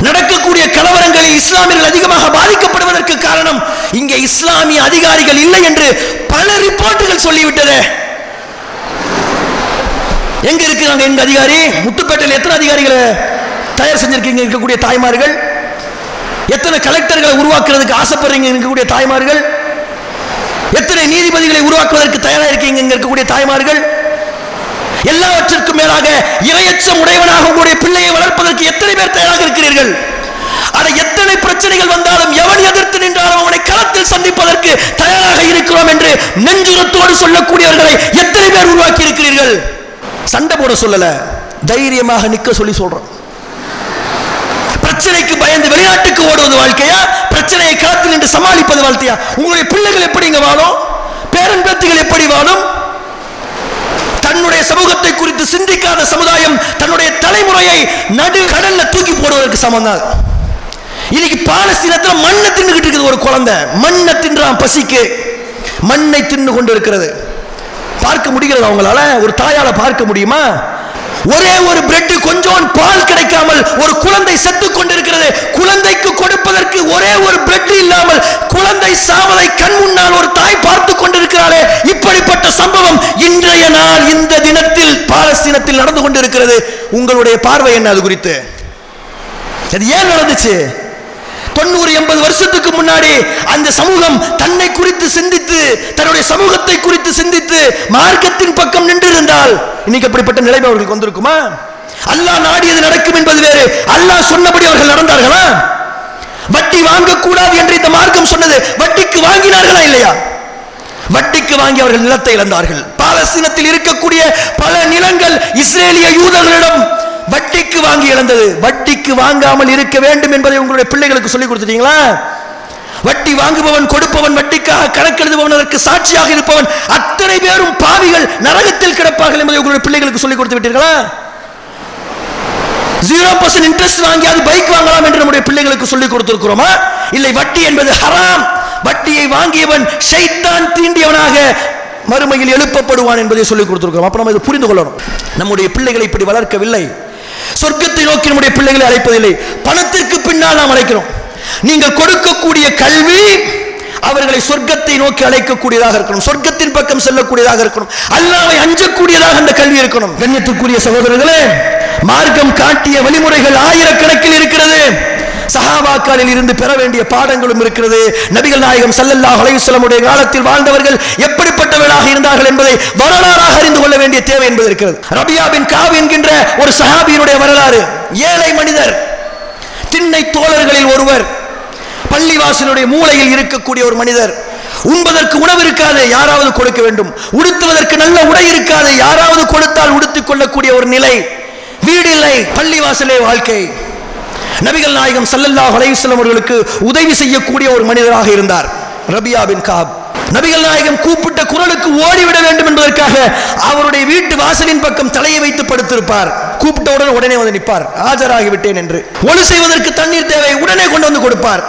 நடக்கக்கூடிய கலவரங்களில் இஸ்லாமியர்கள் அதிகமாக பாதிக்கப்படுவதற்கு காரணம் இங்கே இஸ்லாமிய அதிகாரிகள் இல்லை என்று பல ரிப்போர்ட்டுகள் சொல்லிவிட்டது. எங்க இருக்கிறாங்க இந்த அதிகாரி? முத்துப்பேட்டையில் எத்தனை அதிகாரிகளை தயார் செஞ்சிருக்கீங்க இருக்கக்கூடிய தாய்மார்கள்? எத்தனை கலெக்டர்களை உருவாக்குறதுக்கு ஆசைப்படுறீங்க இருக்கக்கூடிய தாய்மார்கள்? எத்தனை நீதிபதிகளை உருவாக்குவதற்கு தயாராக இருக்கீங்க இருக்கக்கூடிய தாய்மார்கள்? எல்லாவற்றிற்கும் மேலாக இரையச்சம் உடையவனாக உங்களுடைய பிள்ளையை வளர்ப்பதற்கு எத்தனை பேர் தயாராக இருக்கிறீர்கள்? அதை எத்தனை பிரச்சனைகள் வந்தாலும் எவன் எதிர்த்து நின்றாலும் அவனை களத்தில் சந்திப்பதற்கு தயாராக இருக்கிறோம் என்று நெஞ்சுரத்தோடு சொல்லக்கூடியவர்களை எத்தனை பேர் உருவாக்கி இருக்கிறீர்கள்? சண்டை போட சொல்லல, தைரியமாக நிக்க சொல்லி சொல்றோம். பிரச்சனைக்கு பயந்து வெளிநாட்டுக்கு ஓடுவது வாழ்க்கையா? பிரச்சனையை களத்தில் நின்று சமாளிப்பது வாழ்க்கையா? உங்களுடைய பிள்ளைகள் எப்படி இங்க வாழும்? பேரன் பேத்திகள் எப்படி வாழும்? தன்னுடைய சமூகத்தை குறித்து சிந்திக்காத சமுதாயம் தன்னுடைய தலைமுறையை நடு கடல்ல தூக்கி போடுவதற்கு சமம். இன்னைக்கு பாலஸ்தீனத்தில் மண்ணை தின்னுகிட்டு இருக்குது. ஒரு குழந்தை மண்ணை தின்றான், பசிக்கு மண்ணை தின்னு கொண்டு இருக்கிறது. பார்க்க முடிகிறது அவங்களால? ஒரு தாயால பார்க்க முடியுமா? ஒரே ஒரு பிரெட் கொஞ்சம் பால் கிடைக்காமல் ஒரு குழந்தை செத்து கொண்டிருக்கிறது. குழந்தைக்கு கொடுப்பதற்கு ஒரே ஒரு பிரெட் இல்லாமல் குழந்தை சாவதை கண் முன்னால் ஒரு தாய் பார்த்து கொண்டிருக்கிறாளே, இப்படிப்பட்ட சம்பவம் இன்றைய நாள் இந்த தினத்தில் பாலஸ்தீனத்தில் நடந்து கொண்டிருக்கிறது. உங்களுடைய பார்வை என்ன அது குறித்து? அது ஏன் நடந்துச்சு? 90-80 வருஷத்துக்கு முன்னாடி அந்த சமூகம் தன்னை குறித்து சிந்தித்து, தன்னுடைய சமூகத்தை குறித்து சிந்தித்து மார்க்கத்தின் பக்கம் நின்று இருந்தால் இன்னைக்கு அப்படிப்பட்ட நிலைமை அவர்களுக்கு வந்திருக்குமா? அல்லாஹ் நாடியது நடக்கும் என்பது வேறு, அல்லாஹ் சொன்னபடி அவர்கள் நடந்தார்களா? வட்டி வாங்கக்கூடாது என்று இந்த மார்க்கம் சொன்னது, வட்டிக்கு வாங்கினார்களா இல்லையா? வட்டிக்கு வாங்கி அவர்கள் நிலத்தை இழந்தார்கள். பாலஸ்தீனத்தில் இருக்கக்கூடிய பல நிலங்கள் இஸ்ரேலிய யூதர்களிடம் வட்டிக்கு வாங்கி இழந்தது. வட்டிக்கு வாங்காமல் இருக்க வேண்டும் என்பதை உங்களுடைய பிள்ளைகளுக்கு சொல்லிக் கொடுத்துட்டீங்களா? வட்டி வாங்குபவன், கொடுப்பவன், வட்டிக்காக கணக்கெழுதுபவன், அதற்கு சாட்சியாக இருப்பவன் அத்தனை பேரும் பாவிகள், நரகத்தில் கிடப்பார்கள் என்பதை உங்களுடைய பிள்ளைகளுக்கு சொல்லிக் கொடுத்து விட்டீர்களா? 0% இன்ட்ரெஸ்ட் வாங்கி அது பைக் வாங்கலாம் என்று நம்முடைய பிள்ளைகளுக்கு சொல்லிக் கொடுத்திருக்கிறோமா? இல்லை, வட்டி என்பது ஹராம், வட்டியை வாங்கியவன் ஷைத்தான் தீண்டியவனாக மறுமையில் எழுப்பப்படுவான் என்பதை சொல்லிக் கொடுத்திருக்கிறோம். அப்ப நம்ம இதை புரிந்து கொள்ளணும். நம்முடைய பிள்ளைகளை இப்படி வளர்க்கவில்லை. சொர்க்கத்தை நோக்கி நம்முடைய பிள்ளைகளை அழைப்பதில்லை, பணத்திற்கு பின்னால் நாம் அழைக்கிறோம். நீங்கள் கொடுக்கக்கூடிய கல்வி அவர்களை சொர்க்கத்தை நோக்கி அழைக்கக்கூடியதாக இருக்கணும், சொர்க்கத்தின் பக்கம் செல்லக்கூடியதாக இருக்கணும், அல்லாஹ்வை அஞ்சக்கூடியதாக அந்த கல்வி இருக்கணும். கண்ணியத்துக்குரிய சகோதரர்களே, மார்க்கம் காட்டிய வழிமுறைகள் ஆயிரக்கணக்கில் இருக்கிறது. சஹாபாக்களில் இருந்து பெற வேண்டிய பாடங்களும் இருக்கிறது. நபிகள் நாயகம் ஸல்லல்லாஹு அலைஹி வஸல்லம் உடைய காலத்தில் வாழ்ந்தவர்கள் எப்படிப்பட்டவர்களாக இருந்தார்கள் என்பதை வரலாறாக அறிந்து கொள்ள வேண்டிய தேவை என்பது இருக்கிறது. ரபியா பின் காப் என்கின்ற ஒரு சஹாபியினுடைய வரலாறு. ஏழை மனிதர், திண்ணை தோழர்களில் ஒருவர், பள்ளிவாசலுடைய மூலையில் இருக்கக்கூடிய ஒரு மனிதர். உண்பதற்கு உணவு இருக்காது, யாராவது கொடுக்க வேண்டும். உடுத்துவதற்கு நல்ல உடை இருக்காது, யாராவது கொடுத்தால் உடுத்திக் கொள்ளக்கூடிய ஒரு நிலை. வீடு இல்லை, பள்ளிவாசலே வாழ்க்கை. நபிகள் நாயகம் ஸல்லல்லாஹு அலைஹி வஸல்லம் அவர்களுக்கு உதவி செய்யக்கூடிய ஒரு மனிதராக இருந்தார் ரபியா பின் காப். நபிகள் நாயகம் கூப்பிட்ட குரலுக்கு ஓடிவிட வேண்டும் என்பதற்காக அவருடைய வீட்டு வாசலின் பக்கம் தலையை வைத்து படுத்திருப்பார். கூப்பிட்டவுடன் உடனே வந்து நிற்பார், ஆஜராகிவிட்டேன் என்று. ஒழு செய்வதற்கு தண்ணீர் தேவை, உடனே கொண்டு வந்து கொடுப்பார்.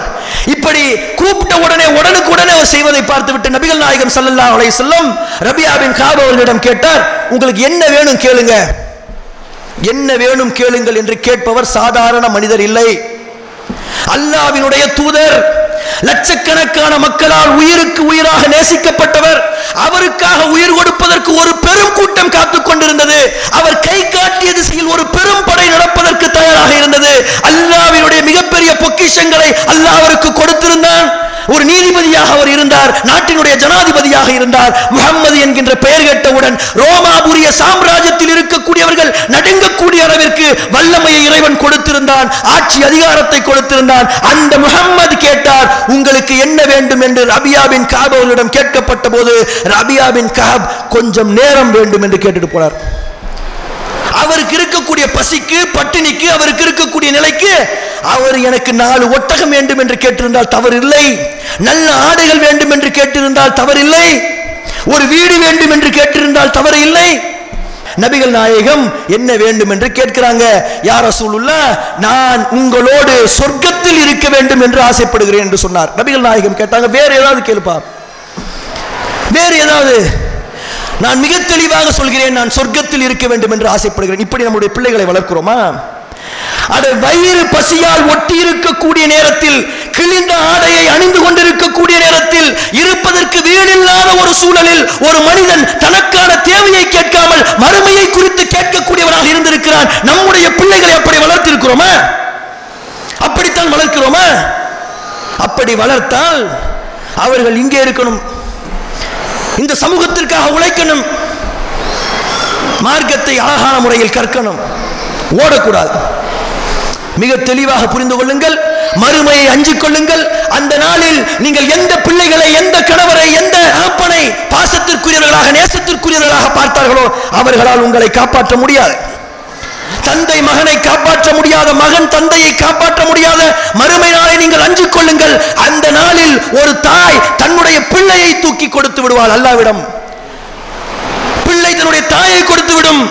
இப்படி கூப்பிட்ட உடனே உடனுக்குடனே அவர் செய்வதை பார்த்துவிட்டு நபிகள் நாயகம் ஸல்லல்லாஹு அலைஹி வஸல்லம் ரபியா பின் காப் அவர்களிடம் கேட்டார், உங்களுக்கு என்ன வேணும் கேளுங்க, என்ன வேணும் கேளுங்கள் என்று கேட்பவர் சாதாரண மனிதர் இல்லை, அல்லாஹ்வினுடைய தூதர், லட்சக்கணக்கான மக்களால் உயிருக்கு உயிராக நேசிக்கப்பட்டவர். அவருக்காக உயிர் கொடுப்பதற்கு ஒரு பெரும் கூட்டம் காத்துக் கொண்டிருந்தது. அவர் கை காட்டிய திசையில் ஒரு பெரும் படை நடப்பதற்கு தயாராக இருந்தது. அல்லாஹ்வினுடைய மிகப்பெரிய பொக்கிஷங்களை அல்லாஹ் அவருக்கு கொடுத்திருந்தான். ஒரு நீதிபதியாக அவர் இருந்தார், நாட்டினுடைய ஜனாதிபதியாக இருந்தார். முஹம்மது என்கின்ற பெயர் கேட்டவுடன் ரோமாபுரிய சாம்ராஜ்யத்தில் இருக்கக்கூடியவர்கள் நடுங்கக்கூடிய அளவிற்கு வல்லமையை இறைவன் கொடுத்திருந்தான், ஆட்சி அதிகாரத்தை கொடுத்திருந்தான். அந்த முஹம்மது கேட்டார், உங்களுக்கு என்ன வேண்டும் என்று ரபியா பின் காப் அவர்களிடம் கேட்கப்பட்ட போது ரபியா பின் காப் கொஞ்சம் நேரம் வேண்டும் என்று கேட்டுட்டு போனார். அவருக்கு இருக்கக்கூடிய பசிக்கு, பட்டினிக்கு, அவருக்கு இருக்கக்கூடிய நிலைக்கு அவர் எனக்கு 4 ஒட்டகம் வேண்டும் என்று கேட்டிருந்தால் தவறில்லை, நல்ல ஆடைகள் வேண்டும் என்று கேட்டிருந்தால் தவறில்லை, ஒரு வீடு வேண்டும் என்று கேட்டிருந்தால் தவறு இல்லை. நபிகள் நாயகம் என்ன வேண்டும் என்று கேட்கிறாங்க. யா ரசூலுல்லாஹ், நான் உங்களோடு சொர்க்கத்தில் இருக்க வேண்டும் என்று ஆசைப்படுகிறேன் என்று சொன்னார். நபிகள் நாயகம் கேட்டாங்க, வேற ஏதாவது கேளுப்பா, வேறு ஏதாவது. நான் மிக தெளிவாக சொல்கிறேன், நான் சொர்க்கத்தில் இருக்க வேண்டும் என்று ஆசைப்படுகிறேன். இப்படி நம்முடைய பிள்ளைகளை வளர்க்கிறோமா? அட வயிறு பசியால் ஒட்டி இருக்கக்கூடிய நேரத்தில், கிழிந்த ஆடையை அணிந்து கொண்டிருக்கக்கூடிய நேரத்தில், இருப்பதற்கு வீடில்லாத ஒரு சூழலில் ஒரு மனிதன் தனக்கான தேவையை கேட்காமல் மறுமையை குறித்து கேட்கக்கூடியவனாக இருந்திருக்கிறான். நம்முடைய பிள்ளைகளை அப்படி வளர்த்திருக்கிறோமா? அப்படித்தான் வளர்க்கிறோமா? அப்படி வளர்த்தால் அவர்கள் இங்கே இருக்கணும், இந்த சமூகத்திற்காக உழைக்கணும், மார்க்கத்தை அழகான முறையில் கற்கணும், ஓடக்கூடாது. மிக தெளிவாக புரிந்து கொள்ளுங்கள், மறுமையை அஞ்சிக் கொள்ளுங்கள். அந்த நாளில் நீங்கள் எந்த பிள்ளைகளை, எந்த கணவரை, எந்த அப்பனை பாசத்திற்குரியவர்களாக, நேசத்திற்குரியவர்களாக பார்த்தார்களோ அவர்களால் உங்களை காப்பாற்ற முடியாது. தந்தை மகனை காப்பாற்ற முடியாத, மகன் தந்தையை காப்பாற்ற முடியாத மறுமை நாளை நீங்கள் அஞ்சிக் கொள்ளுங்கள். அந்த நாளில் ஒரு தாய் தன்னுடைய பிள்ளையை தூக்கி கொடுத்து விடுவாள் அல்லாஹ்விடம். பிள்ளை தன்னுடைய தாயை கொடுத்து விடும்,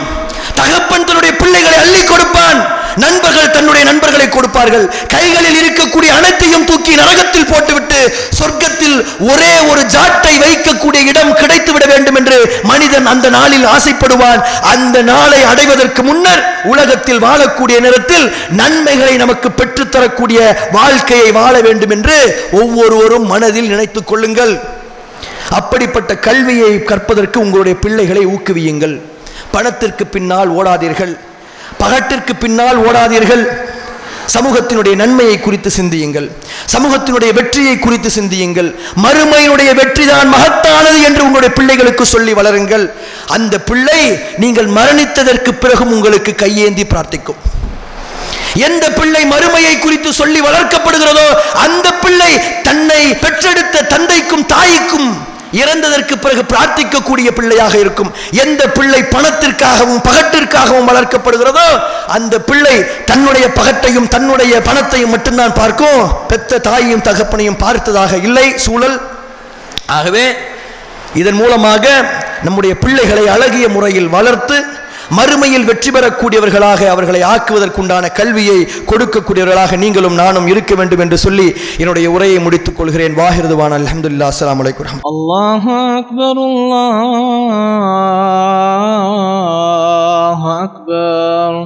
தகப்பன் தன்னுடைய பிள்ளைகளை அள்ளி கொடுப்பான், நண்பர்கள் தன்னுடைய நண்பர்களை கொடுப்பார்கள். கைகளில் இருக்கக்கூடிய அனைத்தையும் தூக்கி நரகத்தில் போட்டுவிட்டு சொர்க்கத்தில் ஒரே ஒரு ஜாட்டை வைக்கக்கூடிய இடம் கிடைத்து விட வேண்டும் என்று மனிதன் அந்த நாளில் ஆசைப்படுவான். அந்த நாளை அடைவதற்கு முன்னர் உலகத்தில் வாழக்கூடிய நேரத்தில் நன்மைகளை நமக்கு பெற்றுத்தரக்கூடிய வாழ்க்கையை வாழ வேண்டும் என்று ஒவ்வொருவரும் மனதில் நினைத்துக் கொள்ளுங்கள். அப்படிப்பட்ட கல்வியை கற்பதற்கு உங்களுடைய பிள்ளைகளை ஊக்குவியுங்கள். பணத்திற்கு பின்னால் ஓடாதீர்கள், பகட்டிற்கு பின்னால் ஓடாதீர்கள். சமூகத்தினுடைய நன்மையை குறித்து சிந்தியுங்கள், சமூகத்தினுடைய வெற்றியை குறித்து சிந்தியுங்கள். மறுமையினுடைய வெற்றிதான் மகத்தானது என்று உங்களுடைய பிள்ளைகளுக்கு சொல்லி வளருங்கள். அந்த பிள்ளை நீங்கள் மரணித்ததற்கு பிறகும் உங்களுக்கு கையேந்தி பிரார்த்திக்கும். எந்த பிள்ளை மறுமையை குறித்து சொல்லி வளர்க்கப்படுகிறதோ அந்த பிள்ளை தன்னை பெற்றெடுத்த தந்தைக்கும் தாய்க்கும் இறந்ததற்கு பிறகு பிரார்த்திக்கக்கூடிய பிள்ளையாக இருக்கும். எந்த பிள்ளை பணத்திற்காகவும் பகட்டிற்காகவும் வளர்க்கப்படுகிறதோ அந்த பிள்ளை தன்னுடைய பகட்டையும் தன்னுடைய பணத்தையும் மட்டும்தான் பார்க்கும், பெத்த தாயையும் தகப்பனையும் பார்த்ததாக இல்லை சூழல். ஆகவே இதன் மூலமாக நம்முடைய பிள்ளைகளை அழகிய முறையில் வளர்த்து மறுமையில் வெற்றி பெறக்கூடியவர்களாக அவர்களை ஆக்குவதற்குண்டான கல்வியை கொடுக்கக்கூடியவர்களாக நீங்களும் நானும் இருக்க வேண்டும் என்று சொல்லி என்னுடைய உரையை முடித்துக் கொள்கிறேன். வாஹிருதுவான் அல்ஹம்துலில்லாஹ். அஸ்ஸலாமு அலைக்கும். அல்லாஹு அக்பர், அல்லாஹு அக்பர்.